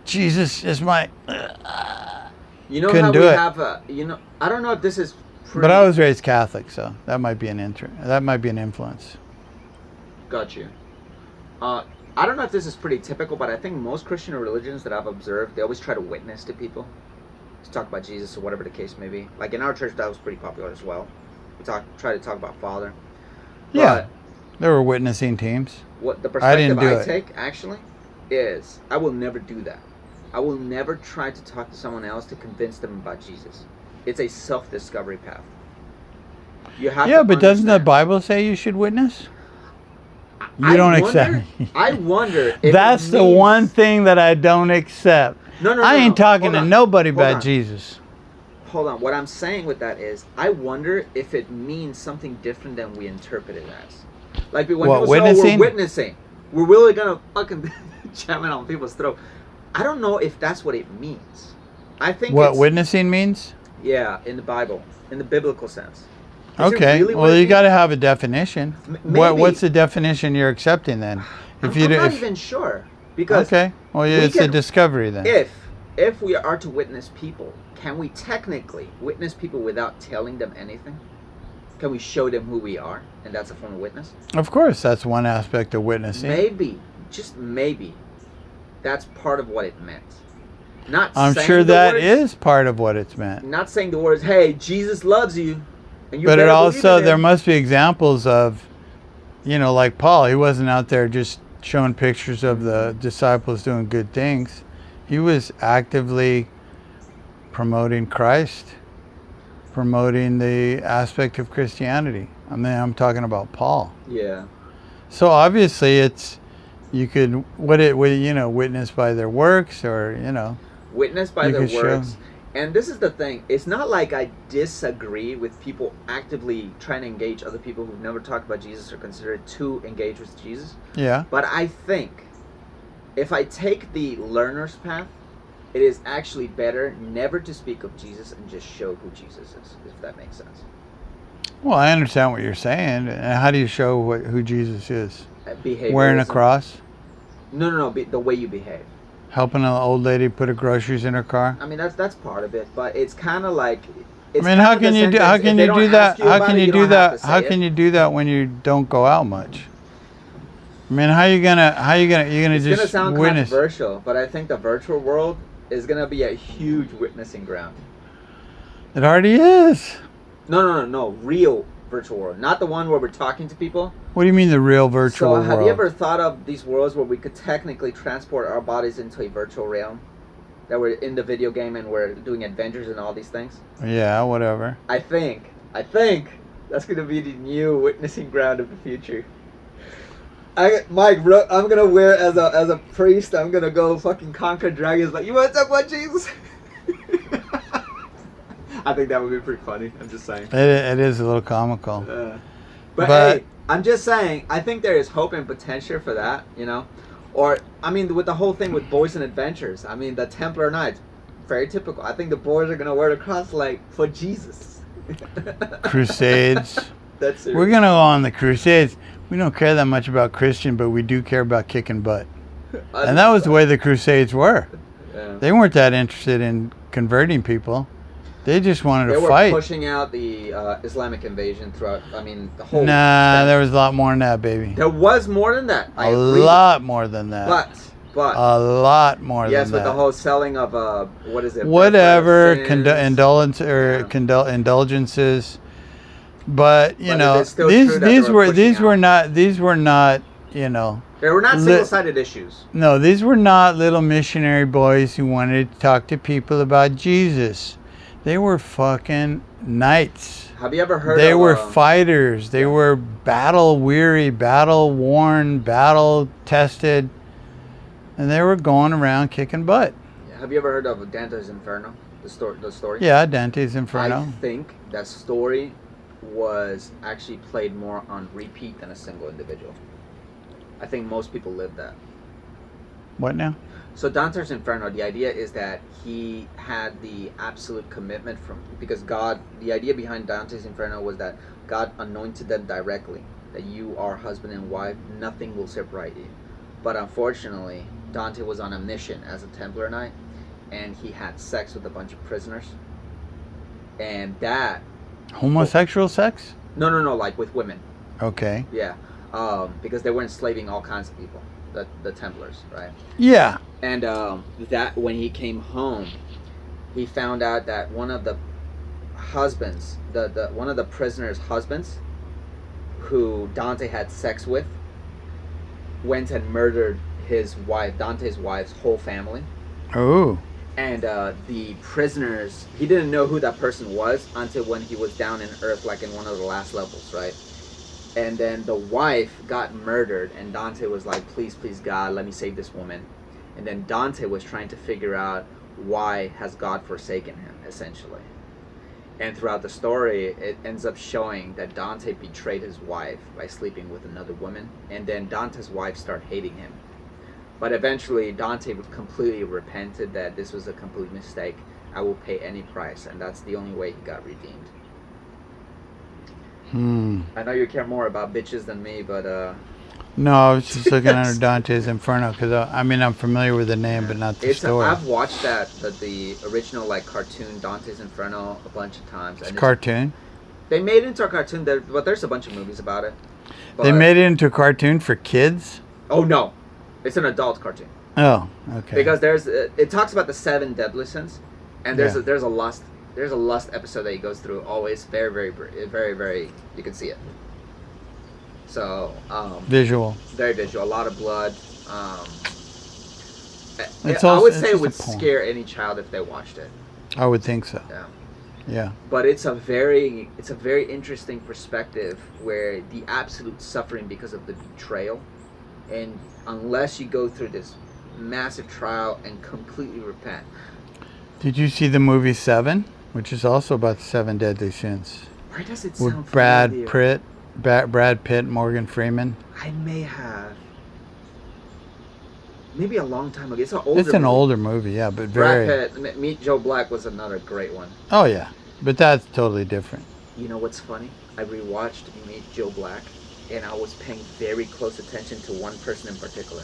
Jesus is my... You know couldn't how do we it. have a. I don't know if this is. But I was raised Catholic, so that might be an influence. Got you. I don't know if this is pretty typical, but I think most Christian religions that I've observed, they always try to witness to people, to talk about Jesus or whatever the case may be. Like in our church, that was pretty popular as well. We try to talk about Father. Yeah, there were witnessing teams. What the I didn't perspective do I it. take actually is I will never do that. I will never try to talk to someone else to convince them about Jesus. It's a self-discovery path. You have Yeah, to but doesn't the understand. Bible say you should witness? You I don't wonder- accept. I wonder if That's it the means- one thing that I don't accept. No, I ain't talking Hold to on. nobody Hold about on. Jesus. Hold on. What I'm saying with that is, I wonder if it means something different than we interpret it as. Like when What, people say, "Oh, witnessing? we're witnessing," we're really gonna fucking jam it on people's throat. I don't know if that's what it means. I think What it's, witnessing means? yeah, in the Bible, in the biblical sense. Is it Okay. really what Well, it you means? got to have a definition. Maybe. What's the definition you're accepting then? I'm not even sure because okay. Well, yeah, we it's a can- discovery then. if we are to witness people, can we technically witness people without telling them anything? Can we show them who we are, and that's a form of witness? Of course, that's one aspect of witnessing. Maybe, just maybe, that's part of what it meant. Not I'm saying sure the that words, is part of what it's meant. Not saying the words, "Hey, Jesus loves you," and you But it better believe also, in there him. must be examples of, like Paul. He wasn't out there just showing pictures of the disciples doing good things. He was actively promoting Christ, promoting the aspect of Christianity. I mean, I'm talking about Paul. Yeah. So obviously, you could witness by their works, or Witnessed by You their could show. works. And this is the thing. It's not like I disagree with people actively trying to engage other people who've never talked about Jesus or considered to engage with Jesus. Yeah. But I think if I take the learner's path, it is actually better never to speak of Jesus and just show who Jesus is, if that makes sense. Well, I understand what you're saying. And how do you show who Jesus is? Wearing a Behaviorism. cross, No. The way you behave. helping an old lady put her groceries in her car. I mean, that's part of it, but it's kind of like. I mean, how can you do that? How can you do that? How can you do that when you don't go out much? I mean, you're gonna It's gonna just sound witness? controversial, but I think the virtual world is gonna be a huge witnessing ground. It already is. No. Real virtual world, not the one where we're talking to people. What do you mean the real virtual So, have world? you ever thought of these worlds where we could technically transport our bodies into a virtual realm? That we're in the video game and we're doing adventures and all these things? Yeah, whatever. I think that's gonna be the new witnessing ground of the future. Mike, bro, I'm gonna wear as a priest. I'm gonna go fucking conquer dragons. Like, you wanna talk about Jesus? I think that would be pretty funny. I'm just saying. It is a little comical. But hey, I'm just saying. I think there is hope and potential for that. Or I mean, with the whole thing with boys and adventures. I mean, the Templar Knights, very typical. I think the boys are gonna wear the cross like for Jesus. Crusades. That's serious. We're gonna go on the Crusades. We don't care that much about Christian, but we do care about kicking butt. And that was the way the Crusades were. Yeah. They weren't that interested in converting people. They just wanted They to were fight. pushing out the Islamic invasion throughout. I mean, the whole. Nah, there was a lot more than that, baby. There was more than that. I A agree. lot more than that. But A lot more yes, than with that. the whole selling of what is it? Whatever Birthright of Sins. indulgences, but But it is still true that they these were pushing out. these were not They were not single-sided issues. no, these were not little missionary boys who wanted to talk to people about Jesus. They were fucking knights. Have you ever heard? They of, were fighters. They were battle weary, battle worn, battle tested, and they were going around kicking butt. Have you ever heard of Dante's Inferno? The story. Yeah, Dante's Inferno. I think that story was actually played more on repeat than a single individual. I think most people live that. What now? So Dante's Inferno, the idea is that he had the absolute commitment because God, the idea behind Dante's Inferno was that God anointed them directly, that you are husband and wife, nothing will separate you. But unfortunately, Dante was on a mission as a Templar Knight, and he had sex with a bunch of prisoners. And that... Homosexual sex? No, like with women. Okay. Yeah. Because they were enslaving all kinds of people, the Templars, right? Yeah. And that when he came home, he found out that one of the husbands, one of the prisoners' husbands, who Dante had sex with, went and murdered his wife, Dante's wife's whole family. Oh. And the prisoners, he didn't know who that person was until when he was down in Earth, like in one of the last levels, right? And then the wife got murdered, and Dante was like, please, God, let me save this woman. And then Dante was trying to figure out why has God forsaken him, essentially. And throughout the story, it ends up showing that Dante betrayed his wife by sleeping with another woman, and then Dante's wife started hating him. But eventually, Dante completely repented that this was a complete mistake. I will pay any price, and that's the only way he got redeemed. I know you care more about bitches than me, but no, I was just looking under Dante's Inferno because I'm familiar with the name, but not the story. I've watched the original like cartoon Dante's Inferno a bunch of times. It's cartoon. They made it into a cartoon, but there's a bunch of movies about it. They made it into a cartoon for kids? Oh no, it's an adult cartoon. Oh, okay. Because it talks about the 7 deadly sins, and there's a lust episode that he goes through. Always very, very, very, very. You can see it. So visual. Very visual. A lot of blood. I would say it would scare any child if they watched it. I would think so. Yeah. Yeah. But it's a very interesting perspective where the absolute suffering because of the betrayal, and unless you go through this massive trial and completely repent. Did you see the movie 7, which is also about the 7 deadly sins? Why does it sound with Brad Pitt, Morgan Freeman? I may have. Maybe a long time ago. It's an older movie, yeah, but very. Brad Pitt, Meet Joe Black was another great one. Oh yeah, but that's totally different. You know what's funny? I rewatched Meet Joe Black, and I was paying very close attention to one person in particular,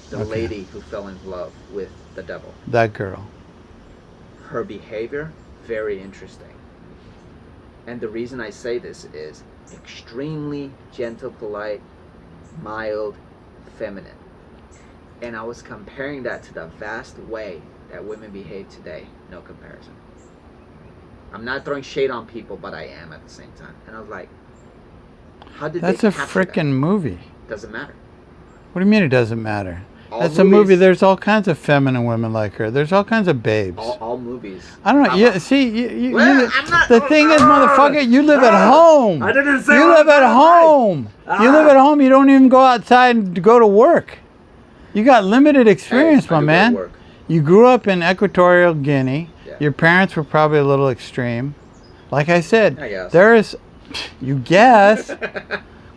the lady who fell in love with the devil. That girl. Her behavior, very interesting. And the reason I say this is extremely gentle, polite, mild, feminine. And I was comparing that to the vast way that women behave today. No comparison. I'm not throwing shade on people, but I am at the same time. And I was like, how did That's they a frickin' movie. Doesn't matter. What do you mean it doesn't matter? That's a movie. There's all kinds of feminine women like her. There's all kinds of babes. All movies. I don't know. The thing is, motherfucker, you live at home. I didn't say you live at home. You live at home. You don't even go outside and go to work. You got limited experience, my man. You grew up in Equatorial Guinea. Yeah. Your parents were probably a little extreme. Like I said, there is. You guess.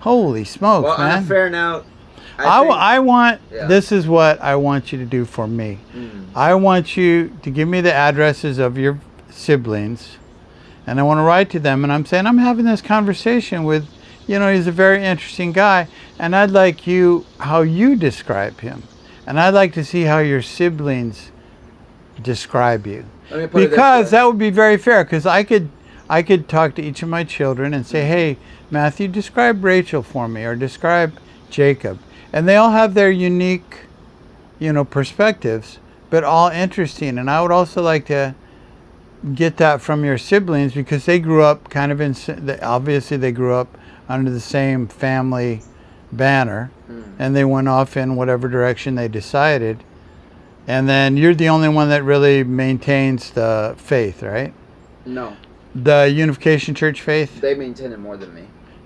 Holy smokes, man. On a fair note. This is what I want you to do for me. I want you to give me the addresses of your siblings, and I want to write to them, and I'm saying I'm having this conversation with, he's a very interesting guy, and I'd like how you describe him, and I'd like to see how your siblings describe you, because that would be very fair, because I could talk to each of my children and say, hey, Matthew, describe Rachel for me, or describe Jacob. And they all have their unique, perspectives, but all interesting. And I would also like to get that from your siblings, because they grew up kind of obviously they grew up under the same family banner, and they went off in whatever direction they decided. And then you're the only one that really maintains the faith, right? No. The Unification Church faith? They maintain it more than me.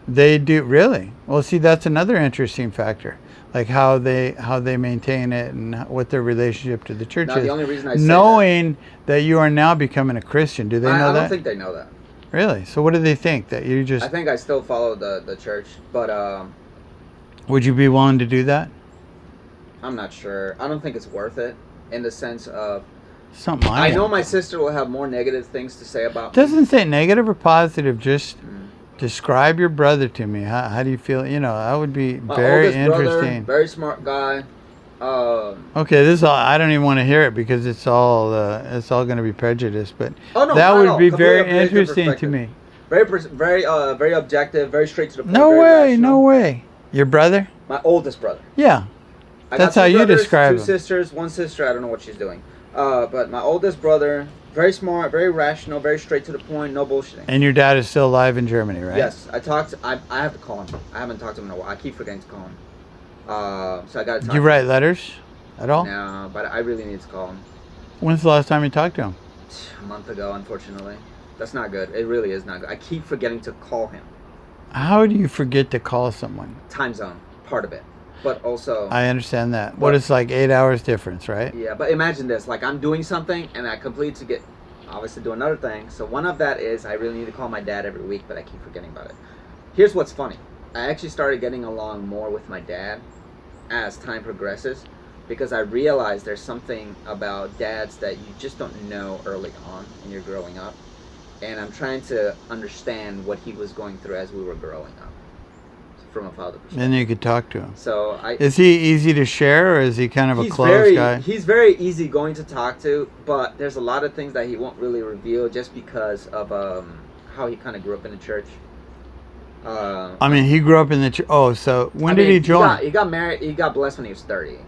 They do, really? Well, see, that's another interesting factor. Like how they maintain it and what their relationship to the church is. The only reason I say knowing that you are now becoming a Christian, do they know that? I don't think they know that. Really? So what do they think? That you just... I think I still follow the church, but... Would you be willing to do that? I'm not sure. I don't think it's worth it, in the sense of... Something I know my sister will have more negative things to say about me. Doesn't say negative or positive, just... Describe your brother to me. How do you feel? That would be very interesting. Brother, very smart guy. Okay, this I don't even want to hear it, because it's all going to be prejudiced. But that would be very interesting to me. Very objective, very straight to the point. No way. Your brother? My oldest brother. Yeah, that's how you describe him. 2 sisters, 1 sister. I don't know what she's doing. But my oldest brother. Very smart, very rational, very straight to the point, no bullshitting. And your dad is still alive in Germany, right? Yes. I have to call him. I haven't talked to him in a while. I keep forgetting to call him. So I got to talk to him. Do you write letters at all? No, but I really need to call him. When's the last time you talked to him? A month ago, unfortunately. That's not good. It really is not good. I keep forgetting to call him. How do you forget to call someone? Time zone, part of it. But also... I understand that. What is like 8 hours difference, right? Yeah, but imagine this. Like, I'm doing something, and I completely obviously do another thing. So one of that is I really need to call my dad every week, but I keep forgetting about it. Here's what's funny. I actually started getting along more with my dad as time progresses, because I realized there's something about dads that you just don't know early on when you're growing up. And I'm trying to understand what he was going through as we were growing up from a father perspective. Then you could talk to him. So Is he easy to share, or is he kind of a closed very, guy? He's very easy going to talk to, but there's a lot of things that he won't really reveal just because of how he kind of grew up in the church. I mean, he grew up in the church. Oh, so when did he join? He got married. He got blessed when he was 30.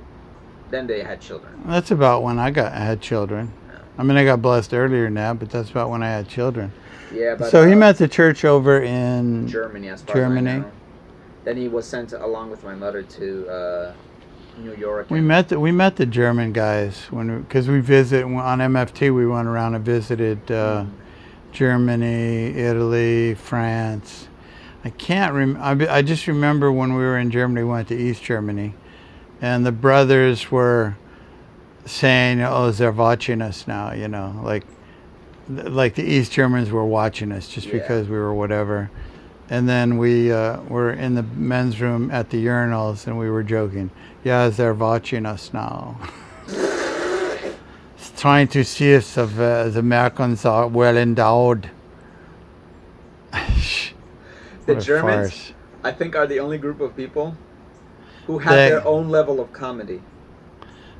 Then they had children. That's about when I had children. Yeah. I mean, I got blessed earlier than that, but that's about when I had children. Yeah, but so he met the church over in Germany, as far as I know. Then he was sent along with my mother to New York. We met the German guys because we visit on MFT. We went around and visited Germany, Italy, France. I can't remember. I just remember when we were in Germany, we went to East Germany, and the brothers were saying, "Oh, they're watching us now," like the East Germans were watching us just because we were whatever. And then we were in the men's room at the urinals, and we were joking. Yeah, they're watching us now. Trying to see if the Americans are well endowed. The Germans, I think, are the only group of people who have their own level of comedy.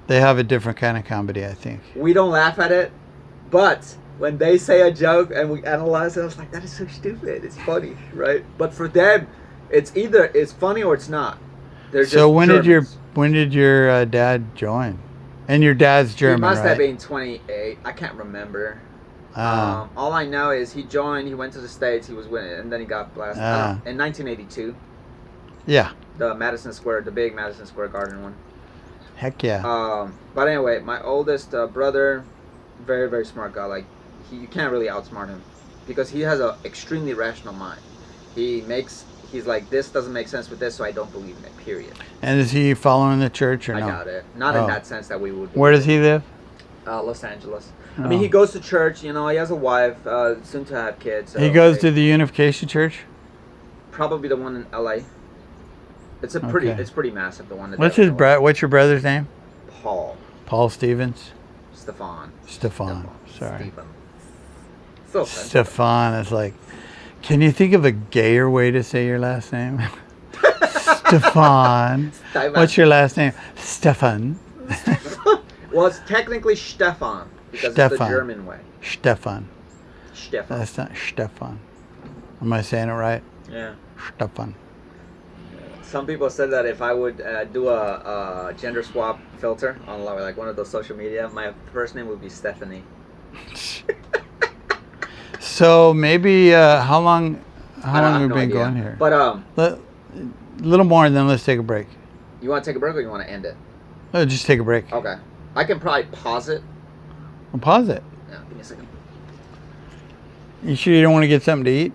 They have a different kind of comedy, I think. We don't laugh at it, but when they say a joke and we analyze it, I was like, that is so stupid. It's funny, right? But for them, it's either it's funny or it's not. They're just so when Germans. did your dad join? And your dad's German, He must have right? been 28. I can't remember. All I know is he joined. He went to the States. He was winning, and then he got blasted in 1982. Yeah. The big Madison Square Garden one. Heck yeah. But anyway, my oldest brother, very, very smart guy. Like, you can't really outsmart him because he has an extremely rational mind. He's like, this doesn't make sense with this, so I don't believe in it, period. And is he following the church or no? I doubt it. Not in that sense that we would. Where does he live? Los Angeles. I mean, he goes to church, he has a wife, soon to have kids. So he goes to the Unification Church? Probably the one in LA. It's pretty massive, the one that What's your brother's name? Paul. Paul Stevens? Stefan. Sorry. So Stefan is like, can you think of a gayer way to say your last name? Stefan. What's your last name? Stefan. Well, it's technically Stefan because it's the German way. Stefan. That's not Stefan. Am I saying it right? Yeah. Stefan. Some people said that if I would do a gender swap filter on like one of those social media, my first name would be Stephanie. So maybe how long have we been going here? But a little more, and then let's take a break. You want to take a break or you want to end it? Just take a break. Okay. I can probably pause it. Well, pause it. Yeah, give me a second. You sure you don't want to get something to eat?